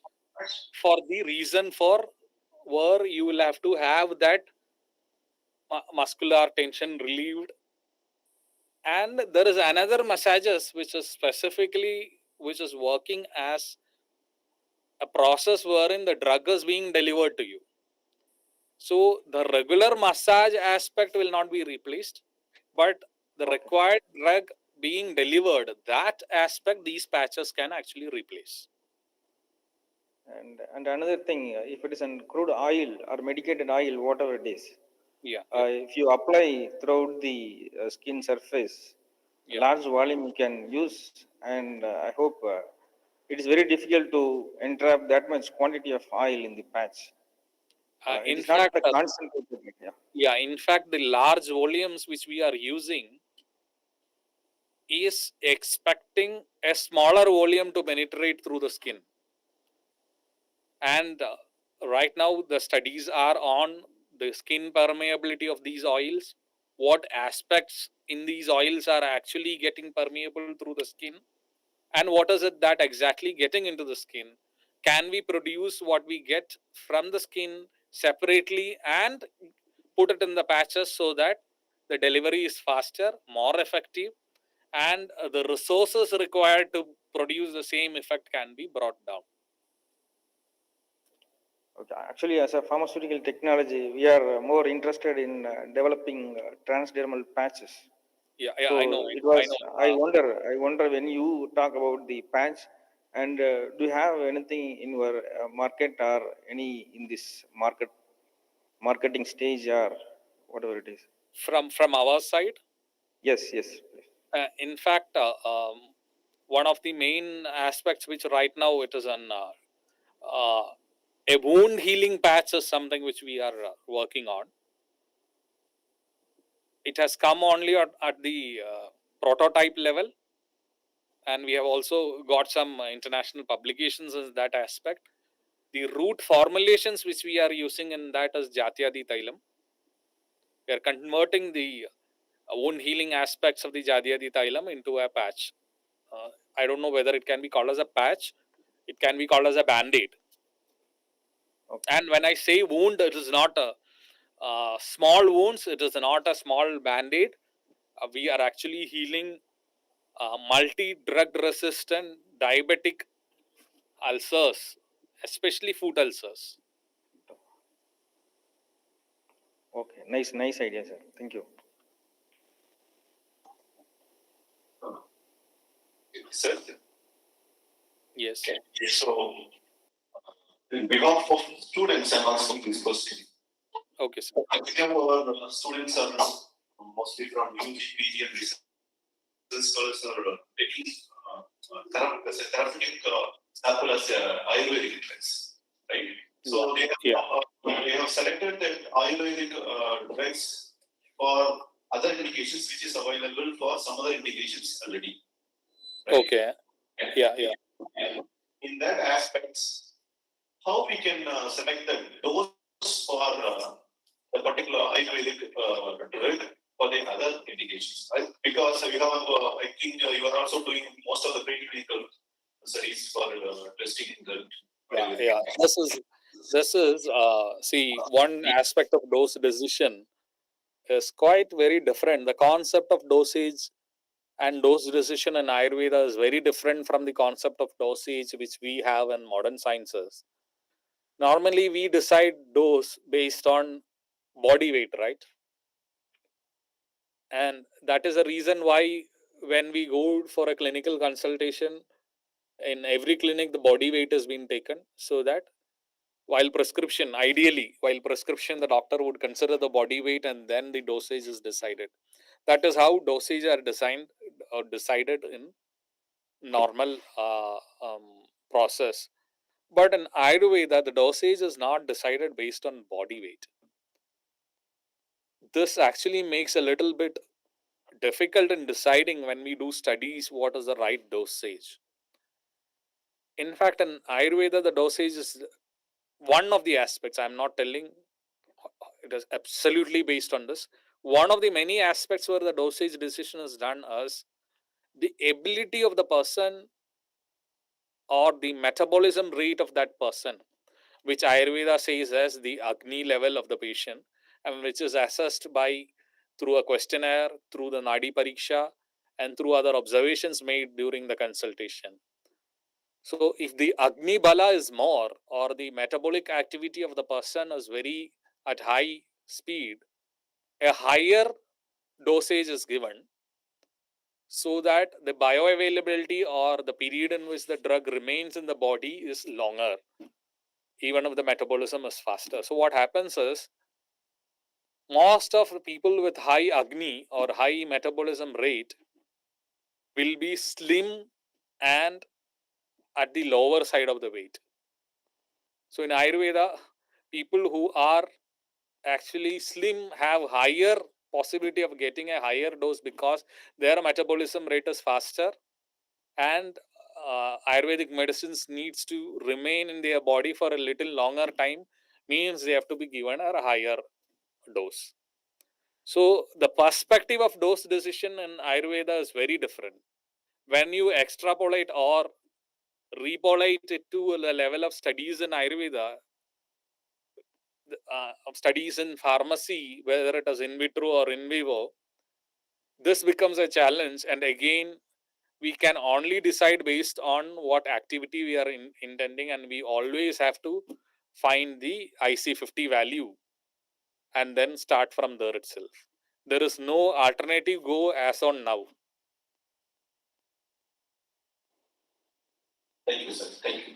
for the reason for where you will have to have that muscular tension relieved. And there is another massages which is specifically which is working as a process wherein the drug is being delivered to you. So the regular massage aspect will not be replaced, but the required drug being delivered, that aspect these patches can actually replace. And another thing, if it is an crude oil or medicated oil, whatever it is, Yeah, if you apply throughout the skin surface, yeah. large volume you can use, and I hope it is very difficult to entrap that much quantity of oil in the patch. It In is not fact, the concentrated. Yeah. yeah, in fact, the large volumes which we are using is expecting a smaller volume to penetrate through the skin. And right now, the studies are on the skin permeability of these oils, what aspects in these oils are actually getting permeable through the skin, and what is it that exactly getting into the skin. Can we produce what we get from the skin separately and put it in the patches so that the delivery is faster, more effective, and the resources required to produce the same effect can be brought down. Okay. Actually, as a pharmaceutical technology, we are more interested in developing transdermal patches. Yeah, yeah, I know, So it was. I know. I wonder. I wonder when you talk about the patch, and do you have anything in your market or any in this marketing stage or whatever it is? From our side, Yes. Yes. Please. in fact, one of the main aspects which right now it is an a wound healing patch is something which we are working on. It has come only at the prototype level, and we have also got some international publications in that aspect. The root formulations which we are using in that is Jatyadi Thailam. We are converting the wound healing aspects of the Jatyadi Thailam into a patch. I don't know whether it can be called as a patch. It can be called as a band-aid. Okay. And when I say wound, it is not a small wounds. It is not a small band-aid. We are actually healing multi-drug resistant diabetic ulcers, especially foot ulcers. Okay. Nice. Nice idea, sir. Thank you. Sir, Yes. so in behalf of students, I'm asking this question. Okay, sir. I think our students are mostly from UG, PG, and research scholars are taking therapeutic sample as Ayurvedic drugs, right? So they have selected the Ayurvedic drugs for other indications, which is available for some other indications already. Right? Okay. Yeah, yeah. And in that aspects, how we can select the dose for the particular Ayurvedic drug for the other indications, right? Because you have, I think you are also doing most of the preclinical studies for testing the. Yeah. This is see, one aspect of dose decision is quite very different. The concept of dosage and dose decision in Ayurveda is very different from the concept of dosage which we have in modern sciences. Normally, we decide dose based on body weight, right? And that is the reason why when we go for a clinical consultation, in every clinic, the body weight is being taken so that ideally, while prescription, the doctor would consider the body weight and then the dosage is decided. That is how dosage are designed or decided in normal process. But in Ayurveda, the dosage is not decided based on body weight. This actually makes a little bit difficult in deciding when we do studies what is the right dosage. In fact, in Ayurveda, the dosage is one of the aspects. I'm not telling it is absolutely based on this. One of the many aspects where the dosage decision is done is the ability of the person or the metabolism rate of that person, which Ayurveda says as the Agni level of the patient, and which is assessed by through a questionnaire, through the Nadi Pariksha, and through other observations made during the consultation. So, if the Agni Bala is more, or the metabolic activity of the person is very at high speed, a higher dosage is given so that the bioavailability or the period in which the drug remains in the body is longer, even if the metabolism is faster. So, what happens is most of the people with high Agni or high metabolism rate will be slim and at the lower side of the weight. So, in Ayurveda, people who are actually slim have higher possibility of getting a higher dose because their metabolism rate is faster, and Ayurvedic medicines needs to remain in their body for a little longer time, means they have to be given a higher dose. So the perspective of dose decision in Ayurveda is very different. When you extrapolate or repolate it to the level of studies in Ayurveda, of studies in pharmacy, whether it is in vitro or in vivo, this becomes a challenge. And again, we can only decide based on what activity we are intending, and we always have to find the IC50 value and then start from there itself. There is no alternative go as on now. Thank you, sir. Thank you.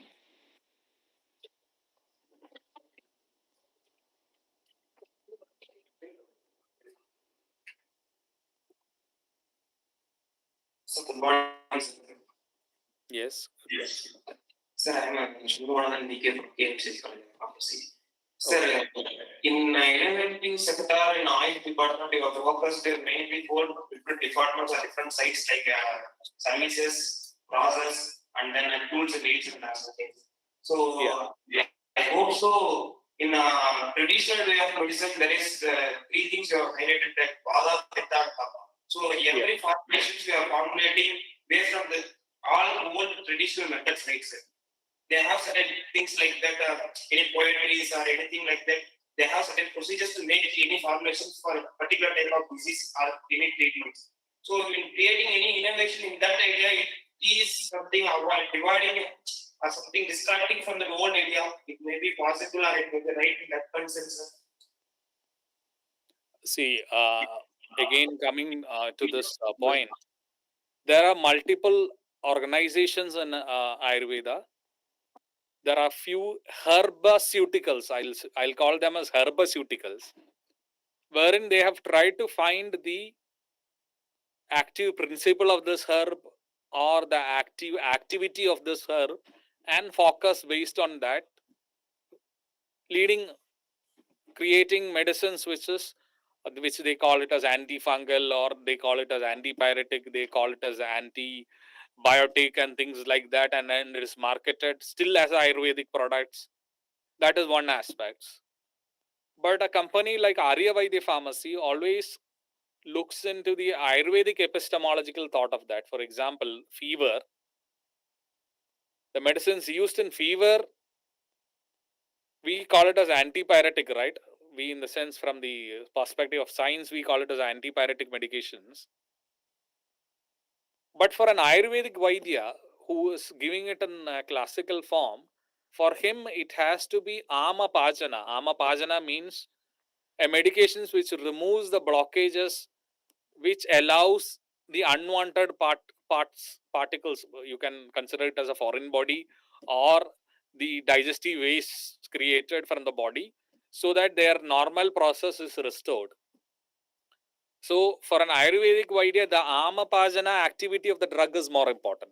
So good morning, sir. Yes. Yes. Sir, I am Shubhanan DK from KMC Pharmacy. Sir, in innovative sector in oil department, you have focused mainly for different departments or different sites like services, process, and then tools and aids and other things. So I hope so. In a traditional way of medicine, there is three things you have highlighted, like Vada, Pitta, and Kapha. So every formulations we are formulating based on the all old traditional methods, like sir. They have certain things like that, any poetries or anything like that. They have certain procedures to make any formulations for a particular type of disease or any treatments. So in creating any innovation in that area, it is something about dividing or something distracting from the old area. It may be possible or it may be right in that consensus. See, again, coming to this point, there are multiple organizations in Ayurveda. There are few herbaceuticals, I'll call them as herbaceuticals, wherein they have tried to find the active principle of this herb or the active activity of this herb and focus based on that, leading creating medicines which they call it as antifungal, or they call it as antipyretic, they call it as antibiotic and things like that, and then it is marketed still as Ayurvedic products. That is one aspect. But a company like Arya Vaidya Pharmacy always looks into the Ayurvedic epistemological thought of that. For example, fever. The medicines used in fever, we call it as antipyretic, right? We, in the sense from the perspective of science, we call it as antipyretic medications. But for an Ayurvedic Vaidya who is giving it in a classical form, for him it has to be Amapajana. Amapajana means a medication which removes the blockages, which allows the unwanted particles. You can consider it as a foreign body or the digestive waste created from the body, so that their normal process is restored. So, for an Ayurvedic Vaidya, the Amapajana activity of the drug is more important.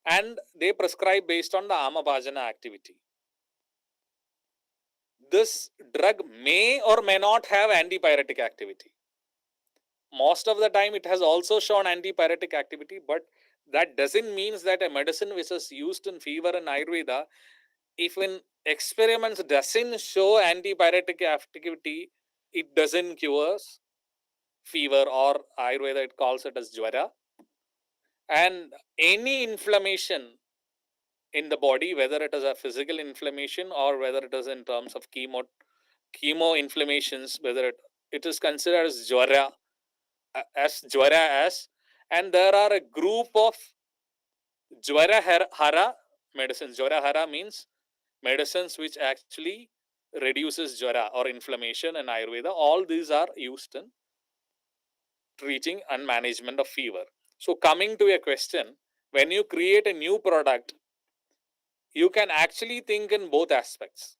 And they prescribe based on the Amapajana activity. This drug may or may not have antipyretic activity. Most of the time, it has also shown antipyretic activity, but That doesn't mean that a medicine which is used in fever in Ayurveda, if in experiments doesn't show antipyretic activity, it doesn't cure fever, or Ayurveda it calls it as jwara. And any inflammation in the body, whether it is a physical inflammation or whether it is in terms of chemo inflammations, whether it is considered as jwara as, and there are a group of jwara hara medicines. Jwara hara means medicines which actually reduces jwara or inflammation in Ayurveda. All these are used in treating and management of fever. So coming to a question, when you create a new product, you can actually think in both aspects.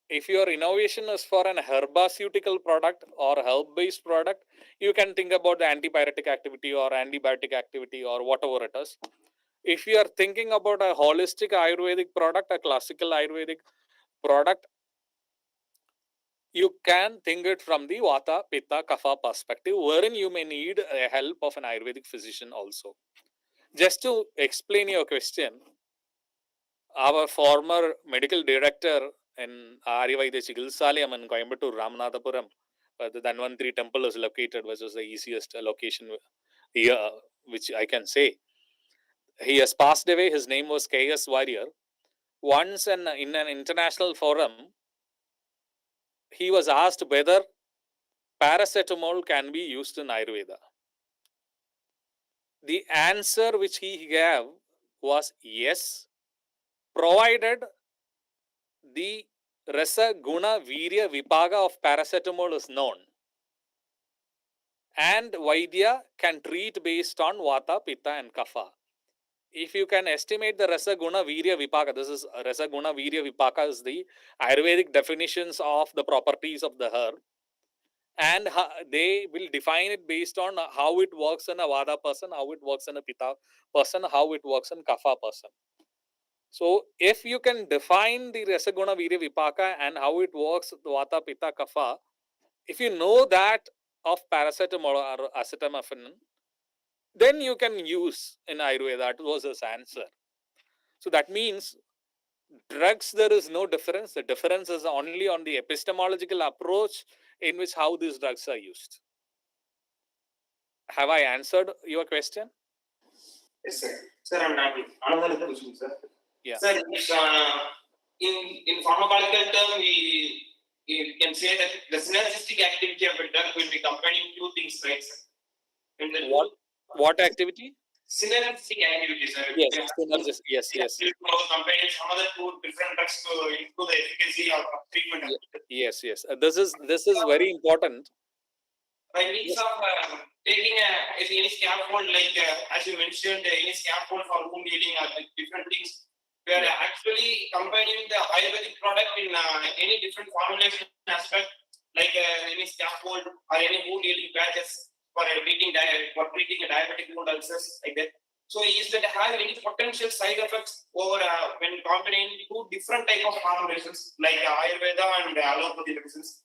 If your innovation is for an herbaceutical product or herb-based product, you can think about the antipyretic activity or antibiotic activity or whatever it is. If you are thinking about a holistic Ayurvedic product, a classical Ayurvedic product, you can think it from the Vata, Pitta, Kapha perspective, wherein you may need a help of an Ayurvedic physician also. Just to explain your question, our former medical director in Aryavaidya Chikilsalayam in Coimbatore, Ramanathapuram, the Dhanvantri temple is located, which is the easiest location here, which I can say. He has passed away. His name was K.S. Warrior. Once in an international forum, he was asked whether paracetamol can be used in Ayurveda. The answer which he gave was yes, provided the rasa guna virya vipaga of paracetamol is known, and Vaidya can treat based on Vata, Pitta and Kapha. If you can estimate the rasa guna virya vipaka, this is rasa guna virya vipaka is the Ayurvedic definitions of the properties of the herb, and they will define it based on how it works in a Vata person, how it works in a Pitta person, how it works in Kapha person. So if you can define the rasa guna virya vipaka and how it works, the Vata, Pitta, Kapha, if you know that of paracetamol or acetaminophen, then you can use in Ayurveda. That was his answer. So that means drugs, there is no difference. The difference is only on the epistemological approach in which how these drugs are used. Have I answered your question? Yes, sir. Sir, and another question, sir. Yeah. Sir, in pharmacological term, we can say that the synergistic activity of a drug will be combining two things, right, sir? In the What activity? synergistic activity, sir. Yes, synergistic. Yes, yes. Comparing some other two different drugs to improve the efficacy of treatment. Yes, yes. This is very important. By means of taking any scaffold, like as you mentioned, any scaffold for wound healing or different things, we are actually combining the Ayurvedic product in any different formulation aspect, like any scaffold or any wound healing patches for treating a diabetic wound ulcers, like that. So, is that have any potential side effects over when combining two different type of formulations like Ayurveda and allopathy medicines?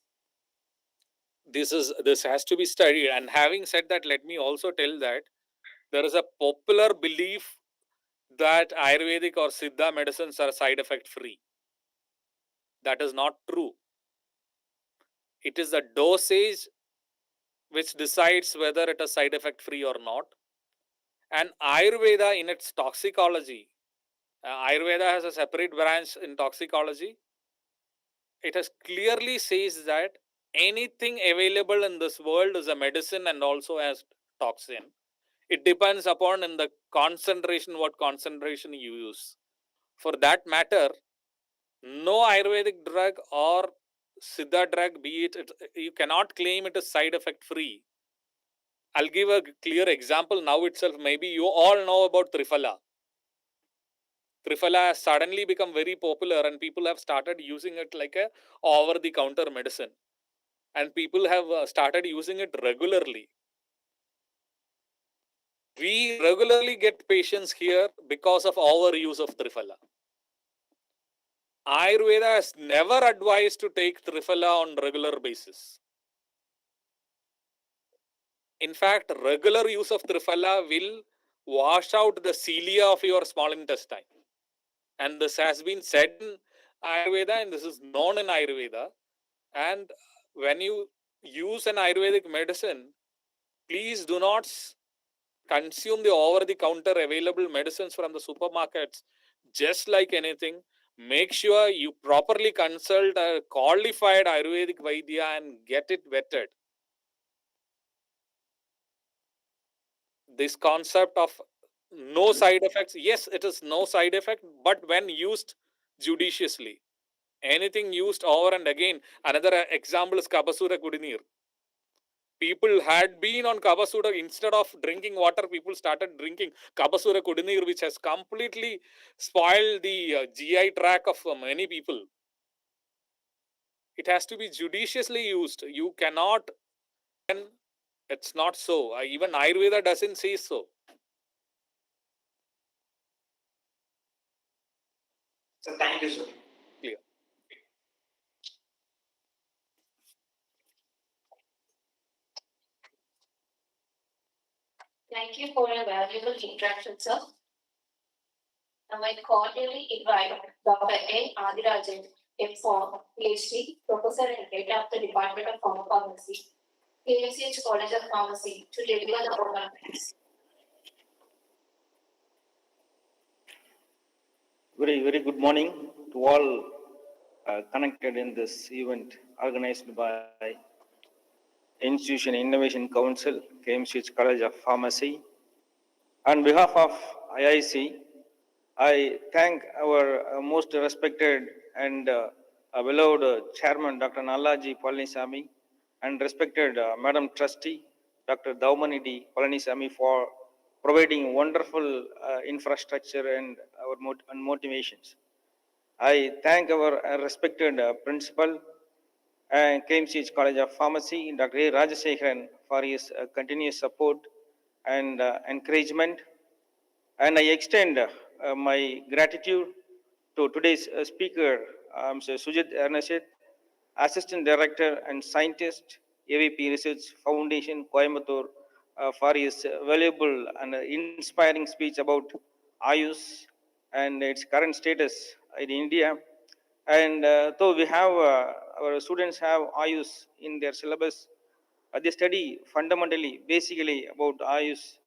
This has to be studied. And having said that, let me also tell that there is a popular belief that Ayurvedic or Siddha medicines are side effect free. That is not true. It is the dosage which decides whether it is side effect free or not. And Ayurveda in its toxicology, Ayurveda has a separate branch in toxicology. It has clearly says that anything available in this world is a medicine and also has toxin. It depends upon in the concentration, what concentration you use. For that matter, no Ayurvedic drug or Siddha drug, be it, you cannot claim it is side effect free. I'll give a clear example now itself. Maybe you all know about Triphala. Triphala has suddenly become very popular and people have started using it like a over the counter medicine. And people have started using it regularly. We regularly get patients here because of overuse of Triphala. Ayurveda has never advised to take Triphala on regular basis. In fact, regular use of Triphala will wash out the cilia of your small intestine. And this has been said in Ayurveda, and this is known in Ayurveda. And when you use an Ayurvedic medicine, please do not consume the over the counter available medicines from the supermarkets just like anything. Make sure you properly consult a qualified Ayurvedic Vaidya and get it vetted. This concept of no side effects, yes, it is no side effect, but when used judiciously. Anything used over and again. Another example is Kabasura Kudineer. People had been on Kabasura, instead of drinking water, people started drinking Kabasura Kudineer, which has completely spoiled the GI tract of many people. It has to be judiciously used. You cannot, and it's not so. Even Ayurveda doesn't say so. So thank you, sir. Clear. Thank you for your valuable interaction, sir. Now I cordially invite Dr. N. Adirajan, M.Pharm, PhD, Professor and Head of the Department of Pharmacy, KMCH College of Pharmacy, to deliver the program. Very good morning to all connected in this event organized by Institution Innovation Council, KMCH College of Pharmacy. On behalf of IIC, I thank our most respected and beloved Chairman Dr. Nalaji Palanisamy and respected Madam Trustee Dr. Daumanidi Palanisamy for providing wonderful infrastructure and our and motivations. I thank our respected principal and KMCH College of Pharmacy, Dr. A. Rajasekharan, for his continuous support and encouragement. And I extend my gratitude to today's speaker, Mr. Sujit Ernest, Assistant Director and Scientist, AVP Research Foundation, Coimbatore, for his valuable and inspiring speech about Ayush and its current status in India. And though we have, our students have Ayush in their syllabus, they study fundamentally, basically about Ayush,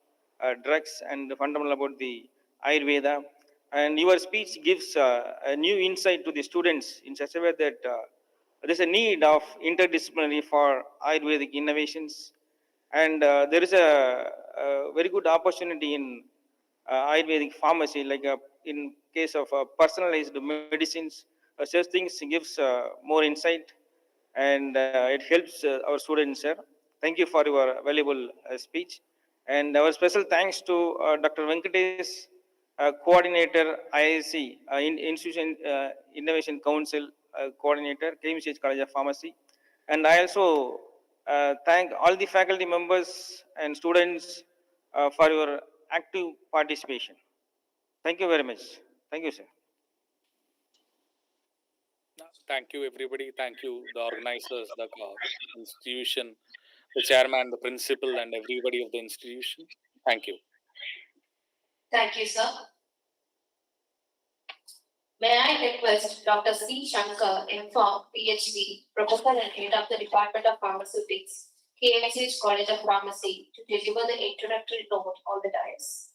drugs, and fundamental about the Ayurveda. And your speech gives a new insight to the students in such a way that there is a need of interdisciplinary for Ayurvedic innovations. And there is a very good opportunity in Ayurvedic pharmacy, like in case of personalized medicines, such things gives more insight and it helps our students, sir. Thank you for your valuable speech. And our special thanks to Dr. Venkatesh, Coordinator, IIC, Institution Innovation Council Coordinator, KMCH College of Pharmacy. And I also thank all the faculty members and students for your active participation. Thank you very much. Thank you, sir. Thank you, everybody. Thank you, the organizers, the institution, the chairman, the principal, and everybody of the institution. Thank you. Thank you, sir. May I request Dr. C. Shankar, M.Pharm, PhD, Professor and Head of the Department of Pharmaceutics, KMCH College of Pharmacy, to deliver the introductory note on the dais.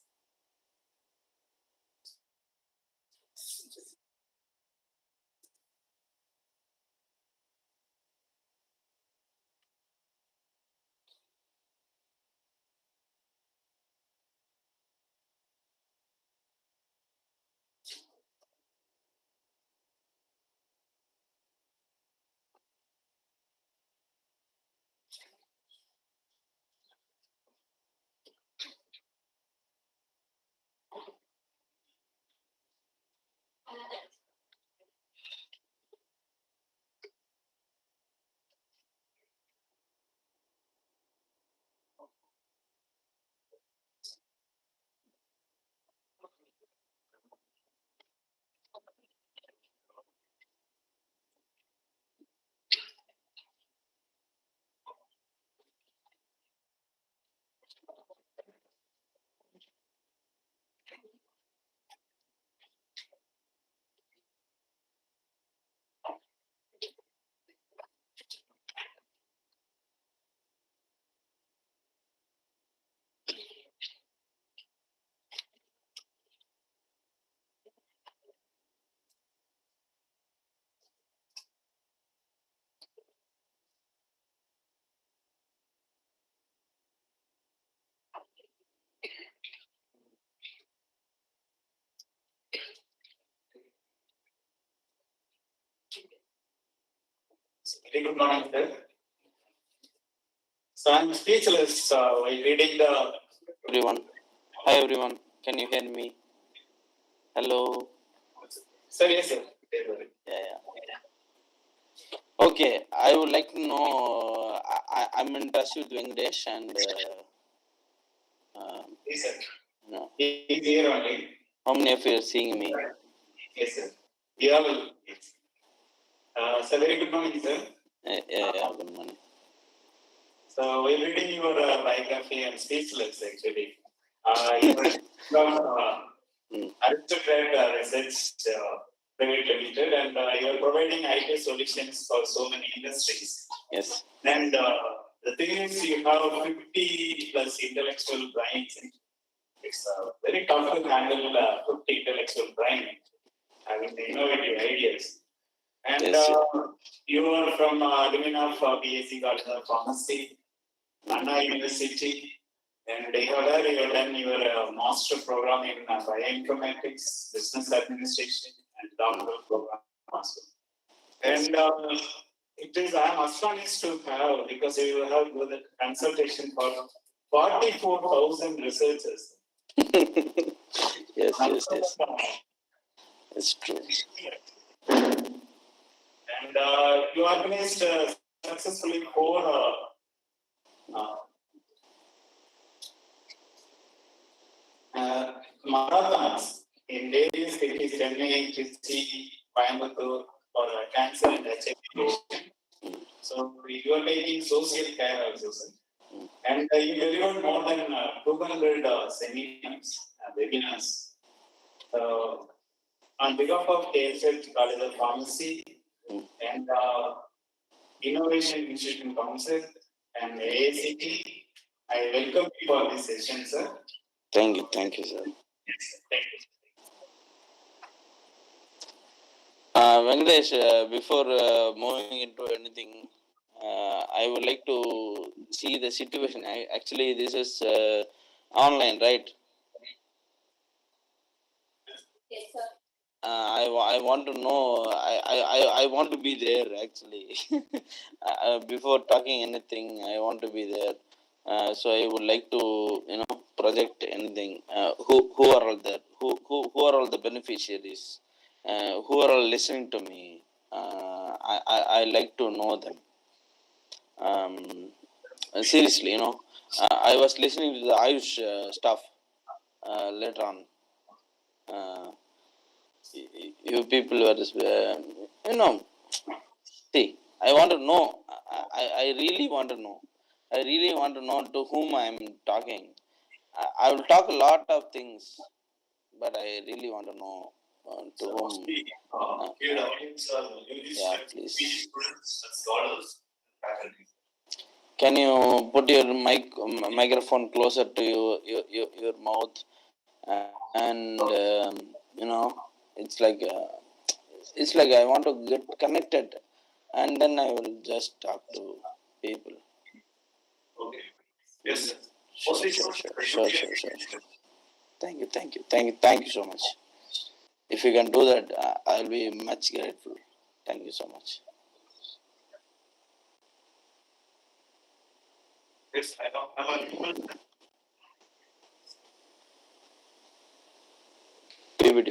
Very good morning, sir. So I'm speechless while reading the. Everyone. Hi everyone. Can you hear me? Hello. Sir, yes, sir. Yeah. Okay. I would like to know. I'm in touch with Venkatesh and. Yes, sir. No. He's here only. How many of you are seeing me? Yes, sir. Yeah, well, yes. So very good morning, sir. Yeah. Good morning. So while reading your biography, I'm speechless actually. You are from Aristocrat Research Private Limited, and you are providing IT solutions for so many industries. Yes. And the thing is, you have 50 plus intellectual brains. It's very tough to handle 50 intellectual brains having the innovative ideas. And Yes. you are from alumni of BSc College of Pharmacy, Anna University, and you have done your master program in bioinformatics, business administration, and doctoral program also. And it is, I am astonished to have, because you have the consultation for 44,000 researchers. Yes. It's true. And you organized successfully 4 marathons in various cities, Chennai, Trichy, Coimbatore, for cancer and HIV patient. So you are taking social care also, sir. And you delivered more than 200 seminars, webinars. On behalf of KSH College of Pharmacy and Innovation Institute Council and AACT, I welcome you for this session, sir. Thank you, sir. Yes, thank you. Venkatesh, before moving into anything, I would like to see the situation. Actually, this is online, right? Yes, sir. I want to know. I want to be there actually. Before talking anything, I want to be there. So I would like to project anything. Who are all there? Who are all the beneficiaries? Who are all listening to me? I like to know them. Seriously, I was listening to the Ayush stuff later on. You people were, see, I want to know. I really want to know. I really want to know to whom I am talking. I will talk a lot of things, but I really want to know to whom. Yeah, please. Scholars, faculty. Can you put your microphone closer to your mouth? And it's like I want to get connected, and then I will just talk to people. Okay. Yes, sir. Sure. Thank you so much. If you can do that, I'll be much grateful. Thank you so much. Yes, I know. I'm a PPT.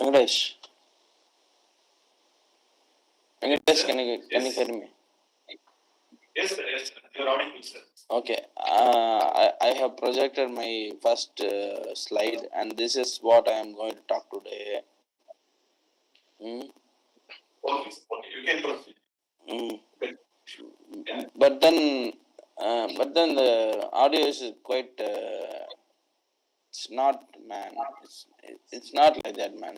English. Can you hear me? Yes, sir. Yes, sir. You're audible, sir. Okay. I have projected my first slide, and this is what I am going to talk today. Okay, okay. You can proceed. But then the audio is quite. It's not, man. It's not like that, man.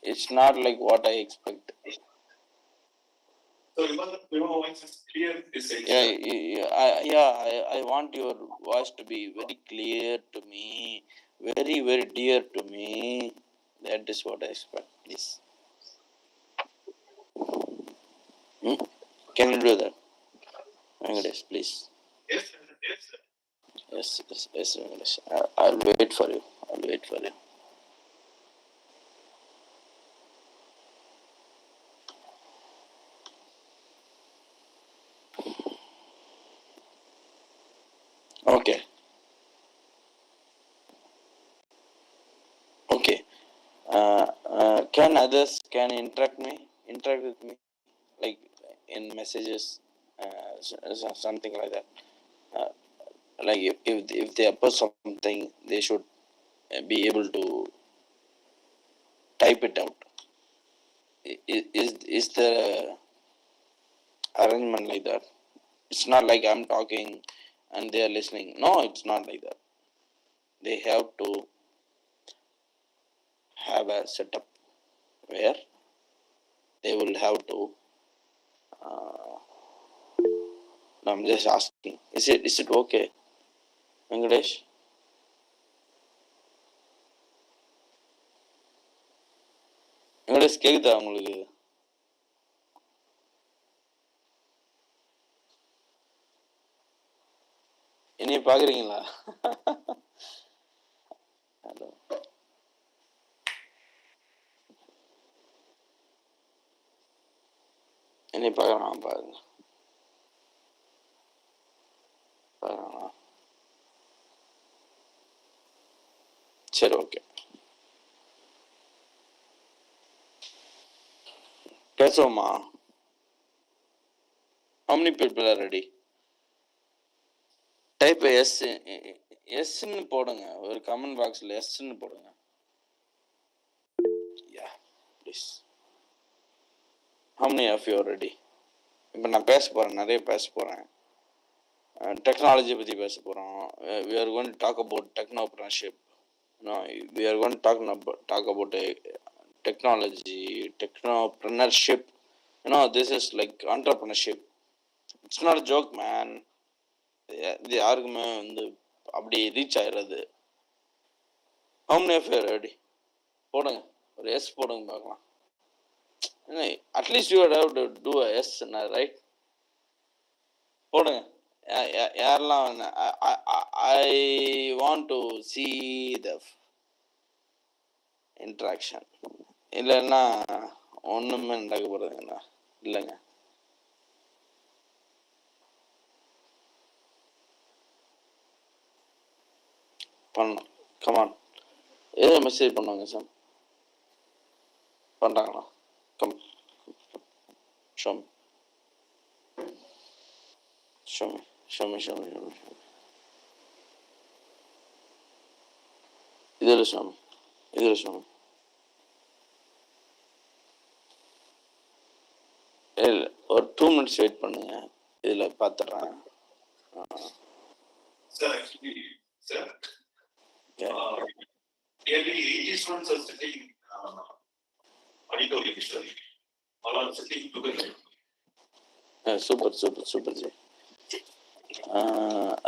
It's not like what I expect. So your voice is clear this side. I want your voice to be very clear to me, very, very dear to me. That is what I expect, please. Hmm? Can you do that? Venkatesh, please. Yes, sir. Yes, sir. Yes, Venkatesh. I'll wait for you. I'll wait for you. Okay. Okay. Can others can interact with me, like in messages, something like that. Uh, like if they post something, they should be able to type it out. Is the arrangement like that? It's not like I'm talking and they are listening. No, it's not like that. They have to have a setup where they will have to. Uh, I'm just asking. Is it okay, Venkatesh? Venkatesh கேக்குதா உங்களுக்கு? என்னைய பாக்குறீங்களா? Hello. என்னைய பார்க்கலாம் பாருங்க. பாருங்களா? சரி, okay. பேசுவோமா? How many people are ready? Type எஸ்ன்னு போடுங்க. ஒரு கமெண்ட் பாக்ஸில் எஸ்ன்னு போடுங்க. யா, please. How many of you are ready? இப்போ நான் பேச போகிறேன், நிறைய பேச போகிறேன். டெக்னாலஜி பற்றி பேச போகிறோம். We are going to talk about technopreneurship. We are going to talk about technology, technopreneurship. This is like entrepreneurship. It's not a joke, man. இது யாருக்குமே அப்படி ரீச் ஆயிடுறது. How many of you are ready? போடுங்க, ஒரு yes போடுங்க பார்க்கலாம். At least you have to do a yes, right? போடுங்க. யாரெல்லாம் I want to see the interaction. இல்லைன்னா ஒன்றுமே நடக்க போகிறதுங்கண்ணா. இல்லைங்க, பண்ணணும். கமான், ஏதோ மெசேஜ் பண்ணுவாங்க சார். பண்ணுறாங்களா? Come Xiaomi Xiaomi Xiaomi Xiaomi Xiaomi இதில் ஷோமி, இதில் ஷோமி. இல்லை, ஒரு 2 minutes வெயிட் பண்ணுங்க. இதில் பார்த்துட்றேன். Sir, actually, sir, Okay. nearly 80 students are sitting auditorium, sir. All are sitting together. Super ji.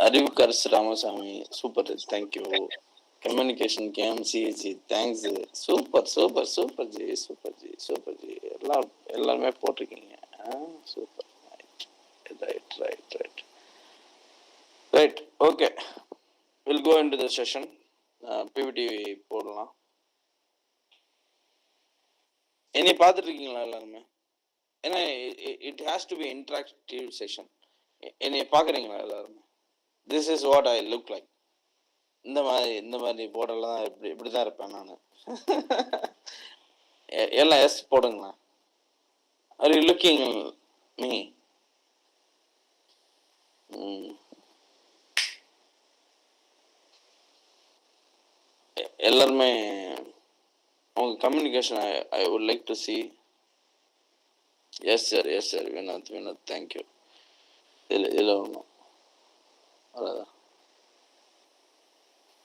Arivukkarasu Ramasamy, super, thank you. Communication கேஎம்சிஹெச்சி, தேங்க்ஸ். சூப்பர் ஜி. எல்லாருமே போட்டிருக்கீங்க. Super. Right. Okay, will go into the session. PPT போடலாம். என்னை பார்த்துட்டு இருக்கீங்களா எல்லாருமே? ஏன்னா it has to be interactive session. என்னை பார்க்குறீங்களா எல்லாருமே? This is what I look like. இந்த மாதிரி போடல தான் இப்படி தான் இருப்பேன் நான். எல்லாம் எஸ் போடுங்களா? Are you looking me? எல்லாருமே உங்கள் communication I would like to C. S sir, Vinod, thank you. இதில் ஒன்றும் அவ்வளோதான்.